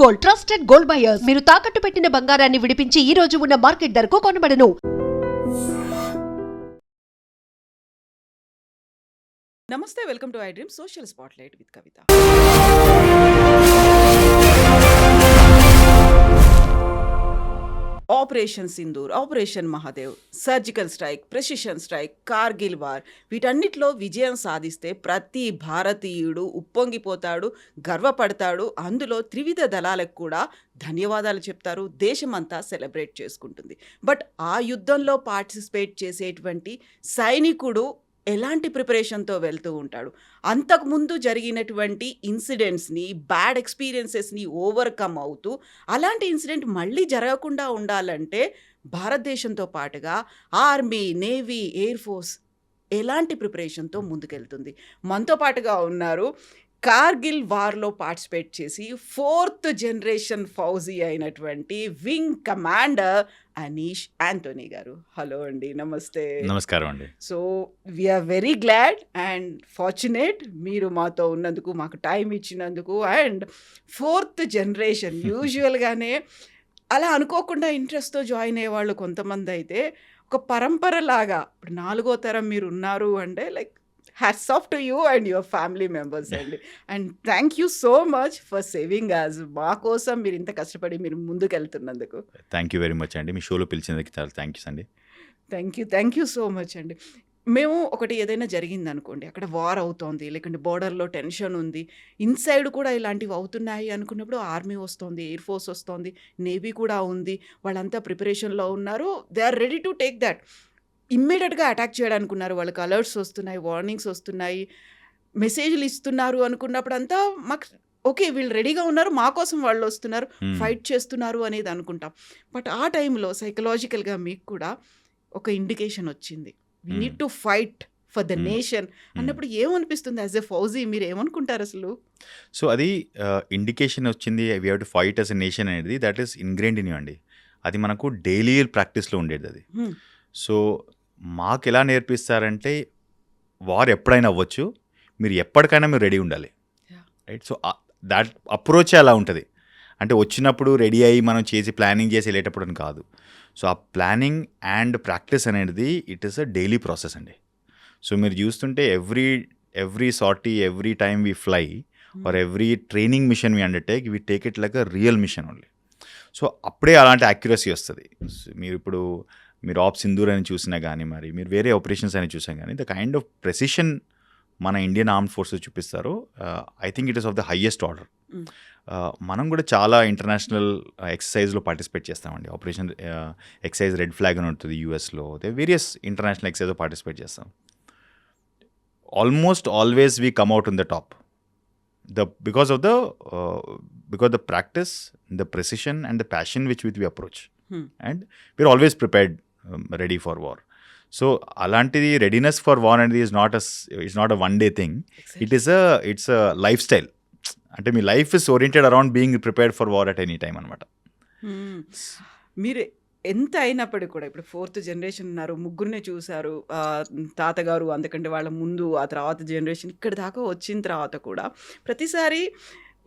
Gold, trusted gold buyers. మీరు తాకట్టు పెట్టిన బంగారాన్ని విడిపించి ఈ రోజు ఉన్న మార్కెట్ ధరకు కొనబడను. నమస్తే, welcome to I dream social spotlight with Kavitha. Operation Sindoor, operation Mahadev, surgical strike, precision strike, Kargil war, వీటన్నిటిలో విజయం సాధిస్తే ప్రతి భారతీయుడు ఉప్పొంగిపోతాడు, గర్వపడతాడు. అందులో త్రివిధ దళాలకు కూడా ధన్యవాదాలు చెప్తారు, దేశమంతా సెలబ్రేట్ చేసుకుంటుంది. బట్ ఆ యుద్ధంలో పార్టిసిపేట్ చేసేటువంటి సైనికుడు ఎలాంటి ప్రిపరేషన్తో వెళ్తూ ఉంటాడు, అంతకుముందు జరిగినటువంటి ఇన్సిడెంట్స్ని, బ్యాడ్ ఎక్స్పీరియన్సెస్ని ఓవర్కమ్ అవుతూ అలాంటి ఇన్సిడెంట్ మళ్ళీ జరగకుండా ఉండాలంటే భారతదేశంతో పాటుగా ఆర్మీ, నేవీ, ఎయిర్ ఫోర్స్ ఎలాంటి ప్రిపరేషన్తో ముందుకెళ్తుంది. మనతో పాటుగా ఉన్నారు కార్గిల్ వార్లో పార్టిసిపేట్ చేసి 4th జనరేషన్ ఫౌజీ అయినటువంటి వింగ్ కమాండర్ అనీష్ ఆంటోనీ గారు. హలో అండి, నమస్తే. నమస్కారం అండి. So we're very glad and fortunate మీరు మాతో ఉన్నందుకు, మాకు టైం ఇచ్చినందుకు. అండ్ 4th జనరేషన్ యూజువల్గానే అలా అనుకోకుండా ఇంట్రెస్ట్తో జాయిన్ అయ్యేవాళ్ళు కొంతమంది అయితే, ఒక పరంపర లాగా ఇప్పుడు 4వ తరం మీరు ఉన్నారు అంటే like hats off to you and your family members అండి. And thank you so much for saving us. మా కోసం మీరు ఇంత కష్టపడి మీరు ముందుకు వెళ్తున్నందుకు థ్యాంక్ యూ వెరీ మచ్ అండి. మీ షోలో పిలిచినందుకు చాలా థ్యాంక్స్ అండి. థ్యాంక్ యూ సో మచ్ అండి. మేము ఒకటి ఏదైనా జరిగింది అనుకోండి, అక్కడ వార్ అవుతోంది, లేకుంటే బోర్డర్లో టెన్షన్ ఉంది, ఇన్సైడ్ కూడా ఇలాంటివి అవుతున్నాయి అనుకున్నప్పుడు ఆర్మీ వస్తుంది, ఎయిర్ ఫోర్స్ వస్తుంది, నేవీ కూడా ఉంది, వాళ్ళంతా ప్రిపరేషన్లో ఉన్నారు, they are ready to take that. ఇమ్మీడియట్గా అటాక్ చేయడానికి ఉన్నారు, వాళ్ళకి అలర్ట్స్ వస్తున్నాయి, వార్నింగ్స్ వస్తున్నాయి, మెసేజ్లు ఇస్తున్నారు అనుకున్నప్పుడు అంతా మాకు ఓకే వీళ్ళు రెడీగా ఉన్నారు, మా కోసం వాళ్ళు వస్తున్నారు, ఫైట్ చేస్తున్నారు అనేది అనుకుంటాం. బట్ ఆ టైంలో సైకలాజికల్గా మీకు కూడా ఒక ఇండికేషన్ వచ్చింది, we need to fight for the nation అన్నప్పుడు ఏమనిపిస్తుంది యాజ్ ఎ ఫౌజీ? మీరు ఏమనుకుంటారు అసలు? సో అది ఇండికేషన్ వచ్చింది, we have to fight as a nation అనేది, that is ingrained in you అండి. అది మనకు డైలీ ప్రాక్టీస్లో ఉండేది అది. సో మాకు ఎలా నేర్పిస్తారంటే, వార్ ఎప్పుడైనా అవ్వచ్చు, మీరు ఎప్పటికైనా మీరు రెడీ ఉండాలి, రైట్? సో దాట్ అప్రోచే అలా ఉంటుంది. అంటే వచ్చినప్పుడు రెడీ అయ్యి మనం చేసి ప్లానింగ్ చేసి వెళ్ళేటప్పుడు అని కాదు. సో ఆ ప్లానింగ్ అండ్ ప్రాక్టీస్ అనేది it is a daily process అండి. సో మీరు చూస్తుంటే every sortie, every time we fly or every training mission we undertake, we take it like a real mission only. So అప్పుడే అలాంటి accuracy వస్తుంది. మీరు ఆప్ సింధూర్ అని చూసినా కానీ, మరి మీరు వేరే ఆపరేషన్స్ అని చూసినా కానీ, ద కైండ్ ఆఫ్ ప్రెసిషన్ మన ఇండియన్ ఆర్మ్డ్ ఫోర్సెస్ చూపిస్తారు. I think it is of the highest order. మనం కూడా చాలా ఇంటర్నేషనల్ ఎక్సర్సైజ్లో పార్టిసిపేట్ చేస్తామండి. ఆపరేషన్ ఎక్సర్సైజ్ రెడ్ ఫ్లాగ్ అని ఉంటుంది యూఎస్లో, వేరియస్ ఇంటర్నేషనల్ ఎక్సర్సైజ్లో పార్టిసిపేట్ చేస్తాం. Almost always we come out in the top, because the practice, the precision and the passion which we approach, and we're always prepared, ready for war. So alantidi readiness for war and is not a one day thing. Exactly. It's a lifestyle. Ante me life is oriented around being prepared for war at any time అనమాట. మీరు ఎంత అయినప్పటికీ కూడా ఇప్పుడు 4th generation ఉన్నారు, ముగ్గురినే చూశారు, తాతగారు, అంతకంటే వాళ్ళ ముందు, ఆ తర్వాత జనరేషన్ ఇక్కడి దాకా వచ్చిన తర్వాత కూడా ప్రతిసారి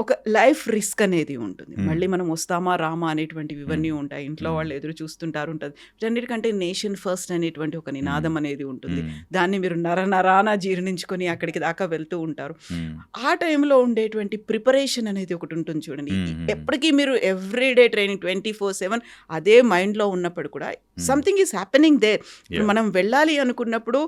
ఒక లైఫ్ రిస్క్ అనేది ఉంటుంది. మళ్ళీ మనం వస్తామా రామా అనేటువంటివి ఇవన్నీ ఉంటాయి, ఇంట్లో వాళ్ళు ఎదురు చూస్తుంటారు ఉంటుంది. వీటన్నిటికంటే నేషన్ ఫస్ట్ అనేటువంటి ఒక నినాదం అనేది ఉంటుంది. దాన్ని మీరు నరాన జీర్ణించుకొని అక్కడికి దాకా వెళ్తూ ఉంటారు. ఆ టైంలో ఉండేటువంటి ప్రిపరేషన్ అనేది ఒకటి ఉంటుంది చూడండి. ఎప్పటికీ మీరు ఎవ్రీడే ట్రైనింగ్ 24/7 అదే మైండ్లో ఉన్నప్పుడు కూడా సంథింగ్ ఈజ్ హ్యాపెనింగ్ దేర్. మనం వెళ్ళాలి అనుకున్నప్పుడు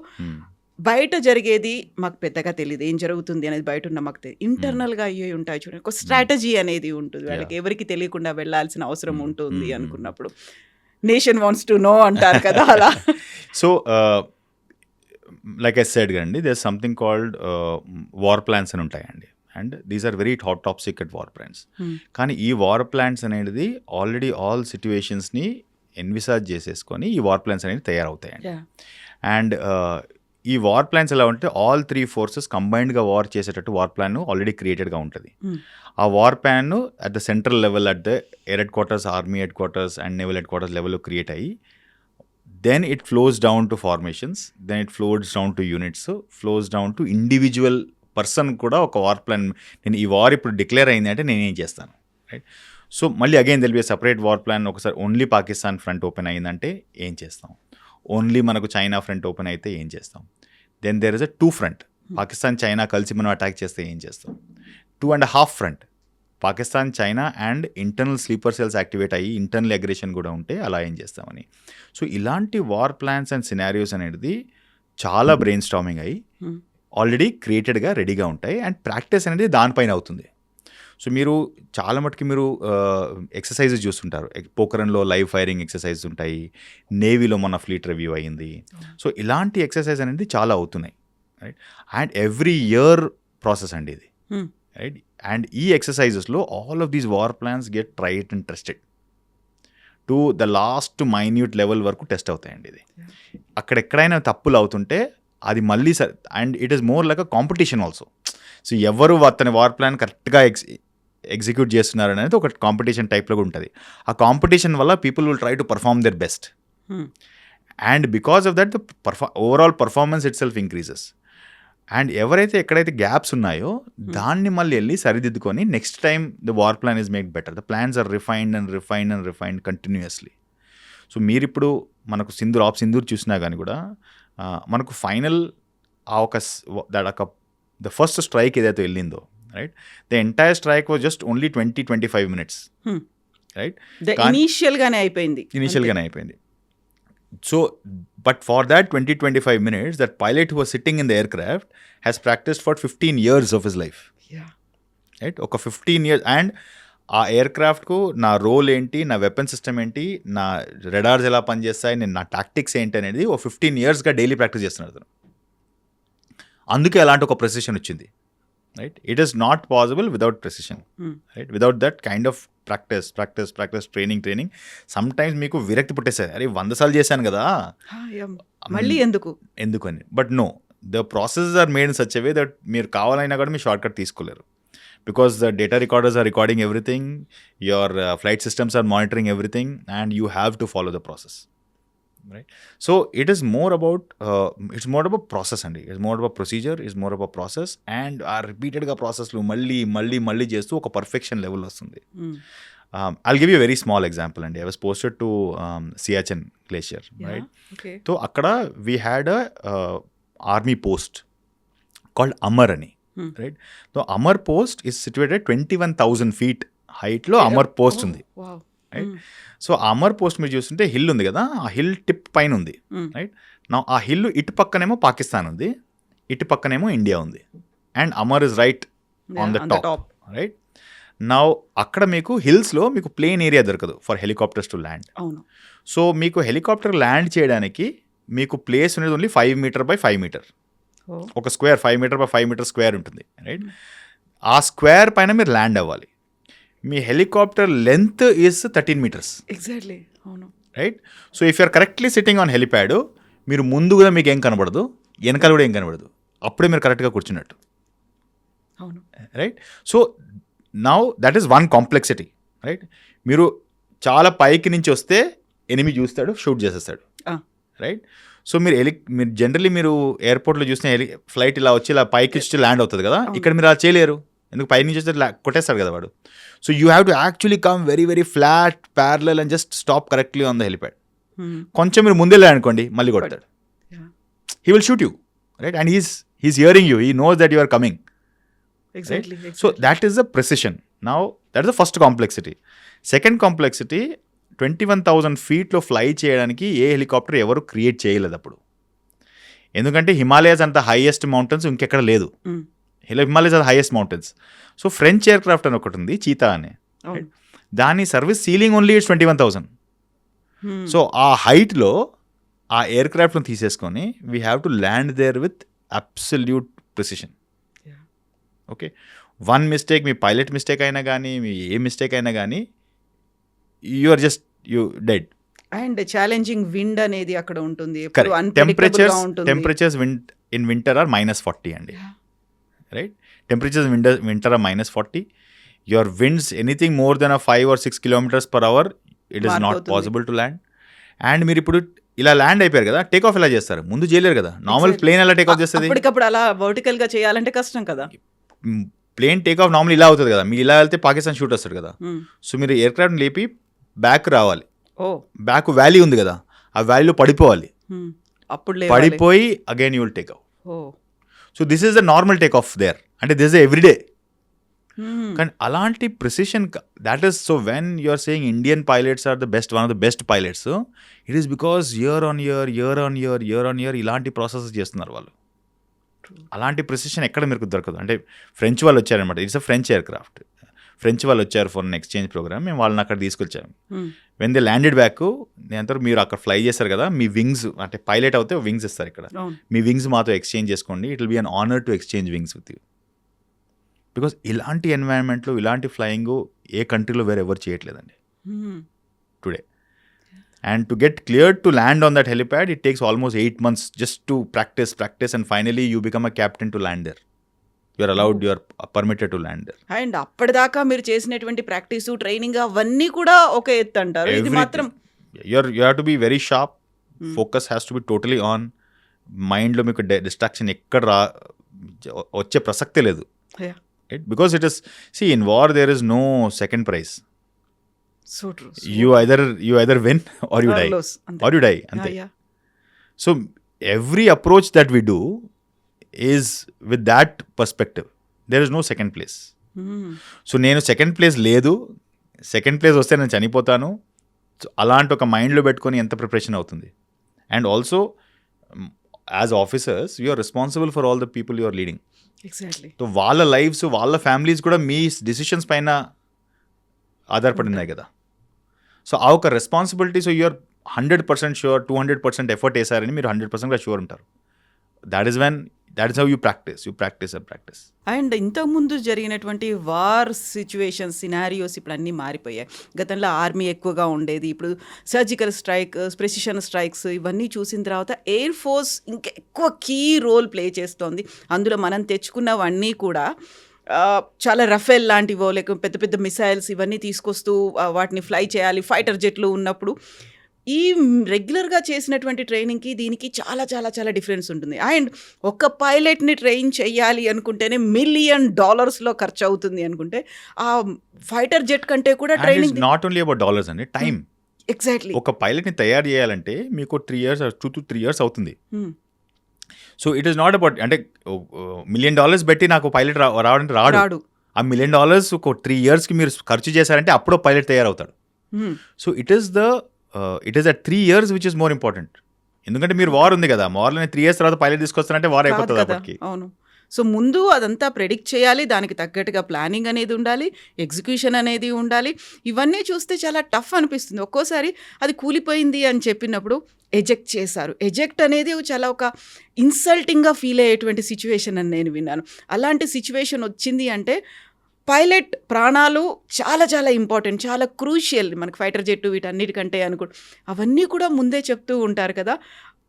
బయట జరిగేది మాకు పెద్దగా తెలియదు, ఏం జరుగుతుంది అనేది బయట ఉన్న మాకు తెలియదు. ఇంటర్నల్గా అయ్యే ఉంటాయి చూడండి, ఒక స్ట్రాటజీ అనేది ఉంటుంది, వాళ్ళకి ఎవరికి తెలియకుండా వెళ్ళాల్సిన అవసరం ఉంటుంది అనుకున్నప్పుడు. నేషన్ వాంట్స్ టు నో అంటారు కదా అలా. సో లైక్ ఐ సెడ్ అండి, there something called war plans అని ఉంటాయండి. And these are very top secret war plans. కానీ ఈ వార్ ప్లాన్స్ అనేది ఆల్రెడీ ఆల్ సిచ్యువేషన్స్ని ఎన్విసాజ్ చేసేసుకొని ఈ వార్ ప్లాన్స్ అనేది తయారవుతాయండి. అండ్ ఈ వార్ ప్లాన్స్ ఎలా ఉంటే ఆల్ 3 ఫోర్సెస్ కంబైన్డ్గా వార్ చేసేటట్టు వార్ ప్లాన్ ఆల్రెడీ క్రియేటెడ్గా ఉంటుంది. ఆ war plan at the central level, at the air headquarters, army head quarters and naval headquarters లెవెల్లో క్రియేట్ అయ్యి, then it flows down to formations, then it flows down to units, flows down to individual person కూడా ఒక war plan. నేను ఈ war ఇప్పుడు declare అయింది అంటే నేనేం చేస్తాను, రైట్. సో మళ్ళీ again there'll be separate war plan. ఒకసారి ఓన్లీ పాకిస్తాన్ ఫ్రంట్ ఓపెన్ అయ్యిందంటే ఏం చేస్తాం, ఓన్లీ మనకు చైనా ఫ్రంట్ ఓపెన్ అయితే ఏం చేస్తాం, then there is a 2 front, Pakistan China కలిసి మనం అటాక్ చేస్తే ఏం చేస్తాం, 2.5 front, Pakistan China and internal sleeper cells activate అయ్యి ఇంటర్నల్ అగ్రెషన్ కూడా ఉంటే అలా ఏం చేస్తామని. సో ఇలాంటి వార్ ప్లాన్స్ అండ్ సినారియోస్ అనేది చాలా బ్రెయిన్ స్టార్మింగ్ అయ్యి ఆల్రెడీ క్రియేటెడ్గా రెడీగా ఉంటాయి అండ్ ప్రాక్టీస్ అనేది దానిపైన అవుతుంది. సో మీరు చాలా మటుకు మీరు ఎక్సర్సైజెస్ చూస్తుంటారు, పోఖరణ్లో లైవ్ ఫైరింగ్ ఎక్సర్సైజెస్ ఉంటాయి, నేవీలో మొన్న ఫ్లీట్ రివ్యూ అయ్యింది. సో ఇలాంటి ఎక్సర్సైజ్ అనేది చాలా అవుతున్నాయి, right. And every year process అండి ఇది, రైట్. అండ్ ఈ ఎక్సర్సైజెస్లో all of these war plans get tried and tested to the last minute level వరకు టెస్ట్ అవుతాయండి. ఇది అక్కడెక్కడైనా తప్పులు అవుతుంటే అది మళ్ళీ and it is more like a competition also. So ఎవరు అతని వార్ ప్లాన్ కరెక్ట్గా ఎగ్జిక్యూట్ చేస్తున్నారు అనేది ఒక కాంపిటీషన్ టైప్లో ఉంటుంది. ఆ కాంపిటీషన్ వల్ల people will try to perform their best and because of that the overall performance itself increases. And ఎవరైతే ఎక్కడైతే గ్యాప్స్ ఉన్నాయో దాన్ని మళ్ళీ వెళ్ళి సరిదిద్దుకొని next time the war plan is make better. The plans are refined continuously. So మీరు ఇప్పుడు మనకు సింధూర్ చూసినా కానీ కూడా మనకు ఫైనల్ ఆ ఒక ద ఫస్ట్ స్ట్రైక్ ఏదైతే వెళ్ళిందో, right, the entire strike was just only 20-25 minutes, right. ఇనీషియల్గానే అయిపోయింది. So but for that 20-25 minutes that pilot who was sitting in the aircraft has practiced for 15 years of his life, right. ఒక 15 years. And ఆ ఎయిర్క్రాఫ్ట్కు నా role ఏంటి, నా weapon system ఏంటి, నా radars ఎలా పనిచేస్తాయి, నేను నా టాక్టిక్స్ ఏంటి అనేది ఒక 15 yearsగా డైలీ ప్రాక్టీస్ చేస్తున్నారు అతను. అందుకే అలాంటి ఒక ప్రెసిషన్ వచ్చింది, right. It is not possible without precision, right. Without that kind of practice training some times మీకు విరక్తి పుట్టేసారు, అరే 100 సార్లు చేశాను కదా మళ్ళీ ఎందుకని. But no, the processes are made in such a way that మీరు కావాలైనా కూడా మీరు షార్ట్ కట్ తీసుకోలేరు. Because the data recorders are recording everything, your flight systems are monitoring everything, and you have to follow the process, right? So it is more about it's more about process andi. It's more about procedure, it's more about process, and our repeated ga process lo malli chestu oka perfection level vastundi. I'll give you a very small example andi. I was posted to Siachen Glacier, right? Okay. So akkada we had a army post called Amar ani. Right. So Amar post is situated 21,000 feet హైట్లో Amar post ఉంది, right. So Amar post మీరు చూస్తుంటే hill ఉంది కదా, ఆ hill tip పైన ఉంది, right. నా ఆ హిల్ ఇటు పక్కనేమో పాకిస్తాన్ ఉంది, ఇటు పక్కనేమో ఇండియా ఉంది, అండ్ అమర్ is right on the top, right. నా అక్కడ మీకు హిల్స్లో మీకు ప్లేన్ ఏరియా దొరకదు for helicopters to land. So మీకు హెలికాప్టర్ ల్యాండ్ చేయడానికి మీకు ప్లేస్ అనేది ఓన్లీ 5 meter by 5 meter, ఒక square 5 meter by 5 meter square ఉంటుంది, రైట్. ఆ స్క్వేర్ పైన మీరు ల్యాండ్ అవ్వాలి. మీ helicopter length is 13 meters, exactly, right. So if you're correctly sitting on helipad, మీరు ముందు కూడా మీకు ఏం కనబడదు, వెనకాల కూడా ఏం కనబడదు, అప్పుడే మీరు కరెక్ట్గా కూర్చున్నట్టు, right. So now that is one complexity, right. మీరు చాలా పైకి నుంచి వస్తే ఎనిమి చూస్తాడు, షూట్ చేసేస్తాడు, రైట్. సో మీరు జనరల్లీ మీరు ఎయిర్పోర్ట్లో చూసిన ఫ్లైట్ ఇలా వచ్చి ఇలా పైకి వచ్చి ల్యాండ్ అవుతుంది కదా, ఇక్కడ మీరు అలా చేయలేరు, ఎందుకు పై నుంచి వస్తే కొట్టేస్తాడు కదా వాడు. So you have to actually come very very flat parallel and just stop correctly on the helipad. కొంచెం మీరు ముందే అనుకోండి మళ్ళీ కొడతాడు, he will shoot you, right. And he's hearing you, he knows that you are coming, exactly. So that is the precision. Now that is the first complexity. Second complexity, 21,000 feetలో fly చేయడానికి ఏ helicopter ఎవరు create చేయలేదు అప్పుడు, ఎందుకంటే హిమాలయాస్ అంత highest mountains ఇంకెక్కడ లేదు, Himalayas are highest mountains. So French aircraft అని ఒకటి ఉంది, చీతా అని, దాని service ceiling only it's 21,000. So ఆ హైట్లో ఆ ఎయిర్ క్రాఫ్ట్ను తీసేసుకొని we have to land there with absolute precision. Okay, one mistake, మీ పైలట్ మిస్టేక్ అయినా కానీ, మీ ఏ మిస్టేక్ అయినా కానీ, you dead. And challenging wind అనేది అక్కడ ఉంటుంది, టెంపరేచర్స్ ఇన్ వింటర్ ఆర్ -40 అండి, right. Temperatures winter are -40. Your winds anything more than 5 or 6 km/h, it is not possible to land. And మీరు ఇప్పుడు ఇలా ల్యాండ్ అయిపోయారు కదా, టేక్ ఆఫ్ ఎలా చేస్తారు, ముందు చేయలేరు కదా, నార్మల్ ప్లేన్ ఎలా టేక్ ఆఫ్ చేస్తుంది, అప్పటికప్పుడు అలా వర్టికల్గా చేయాలంటే కష్టం కదా. ప్లేన్ టేక్ ఆఫ్ నార్మల్ ఇలా అవుతుంది కదా, మీరు ఇలా వెళ్తే పాకిస్తాన్ షూట్ వస్తాడు కదా. సో మీరు ఎయిర్ క్రాఫ్ట్ లేపి బ్యాక్ రావాలి, బ్యాక్ వ్యాలీ ఉంది కదా, ఆ వ్యాలీలో పడిపోవాలి, అప్పుడు పడిపోయి again you will take off. So this is the normal take off there, అంటే దిస్ ఇస్ ఎవ్రీడే. కానీ అలాంటి precision, that is, so when you are saying Indian pilots are the best, one of the best pilots, it is because year on year ఇలాంటి process చేస్తున్నారు వాళ్ళు. అలాంటి precision ఎక్కడ మీకు దొరకదు. అంటే ఫ్రెంచ్ వాళ్ళు వచ్చారనమాట, it's a French air craft. French వాళ్ళు వచ్చారు ఫర్ ఎక్స్చేంజ్ ప్రోగ్రామ్, మేము వాళ్ళని అక్కడ తీసుకొచ్చాము. వెన్ దే ల్యాండెడ్ బ్యాక్, నేను మీరు అక్కడ ఫ్లై చేస్తారు కదా, మీ వింగ్స్, అంటే పైలట్ అవుతే వింగ్స్ ఇస్తారు ఇక్కడ, మీ వింగ్స్ మాతో ఎక్స్చేంజ్ చేసుకోండి, it will be an honour to exchange wings with you. Because ఇలాంటి ఎన్వైరన్మెంట్లో ఇలాంటి ఫ్లయింగ్ ఏ కంట్రీలో వేరే ఎవరు చేయట్లేదండి today. And to get cleared to land on that helipad, it takes almost 8 months just to practice, and finally you become a captain to land there. You are allowed, you are permitted to land there. And అప్పటిదాకా మీరు చేసినటువంటి practice, training అవన్నీ కూడా ఒక ఎత్తు అంటారు. ఇది మాత్రం you have to be very sharp. Focus has to be totally on. మైండ్లో మీకు డిస్ట్రాక్షన్ ఎక్కడ వచ్చే ప్రసక్తే లేదు. Because it is, see, in war there is no second prize. So true. You either win or you die. Or you die. Ante. So every approach that we do is with that perspective. There is no second place. So నేను second place లేదు, second place వస్తే నేను చనిపోతాను, అలాంటి ఒక మైండ్లో పెట్టుకొని ఎంత ప్రిపరేషన్ అవుతుంది. And also as officers you are responsible for all the people you are leading. Exactly. So వాళ్ళ లైఫ్స్, వాళ్ళ ఫ్యామిలీస్ కూడా మీ డిసిషన్స్ పైన ఆధారపడి ఉన్నాయి కదా. సో ఆ ఒక responsibility, so you're 100% sure, 200% effort వేసారని మీరు 100% షూర్ ఉంటారు. That is how you practise. And ఇంతకుముందు జరిగినటువంటి వార్ సిచ్యువేషన్స్, సినారియోస్ ఇప్పుడు అన్నీ మారిపోయాయి. గతంలో ఆర్మీ ఎక్కువగా ఉండేది, ఇప్పుడు సర్జికల్ స్ట్రైక్, ప్రెసిషన్ స్ట్రైక్స్ ఇవన్నీ చూసిన తర్వాత ఎయిర్ ఫోర్స్ ఇంకా ఎక్కువ కీ రోల్ ప్లే చేస్తోంది. అందులో మనం తెచ్చుకున్నవన్నీ కూడా చాలా రఫేల్ లాంటివో, లేక పెద్ద పెద్ద మిసైల్స్ ఇవన్నీ తీసుకొస్తూ వాటిని ఫ్లై చేయాలి, ఫైటర్ జెట్లు ఉన్నప్పుడు. ఈ రెగ్యులర్గా చేసినటువంటి ట్రైనింగ్కి దీనికి చాలా చాలా చాలా డిఫరెన్స్ ఉంటుంది. అండ్ ఒక పైలట్ని ట్రైన్ చేయాలి అనుకుంటేనే $1 million ఖర్చు అవుతుంది అనుకుంటే, ఆ ఫైటర్ జెట్ కంటే కూడా training not only about dollars అండి, టైం. ఎగ్జాక్ట్లీ. ఒక పైలట్ని తయారు చేయాలంటే మీకు 2 to 3 years అవుతుంది. So it is not about, అంటే $1 million పెట్టి నాకు పైలట్ రావడానికి రాడు. ఆ $1 million ఒక 3 yearsకి మీరు ఖర్చు చేశారంటే అప్పుడో పైలట్ తయారవుతాడు. So it is at 3 years which is more important. ఎందుకంటే మీరు వార్ ఉంది కదా, వార్లో 3 years తర్వాత పైలట్ తీసుకొస్తారంటే వార్ అయిపోతుంది అప్పటికి. అవును. సో ముందు అదంతా ప్రెడిక్ట్ చేయాలి, దానికి తగ్గట్టుగా ప్లానింగ్ అనేది ఉండాలి, ఎగ్జిక్యూషన్ అనేది ఉండాలి. ఇవన్నీ చూస్తే చాలా టఫ్ అనిపిస్తుంది. ఒక్కోసారి అది కూలిపోయింది అని చెప్పినప్పుడు ఎజెక్ట్ చేశారు. ఎజెక్ట్ అనేది చాలా ఒక ఇన్సల్టింగ్గా ఫీల్ అయ్యేటువంటి సిచ్యువేషన్ అని నేను విన్నాను. అలాంటి సిచ్యువేషన్ వచ్చింది అంటే పైలట్ ప్రాణాలు చాలా చాలా ఇంపార్టెంట్, చాలా క్రూషియల్ మనకి ఫైటర్ జెట్టు వీటన్నిటికంటే అవన్నీ కూడా ముందే చెప్తూ ఉంటారు కదా.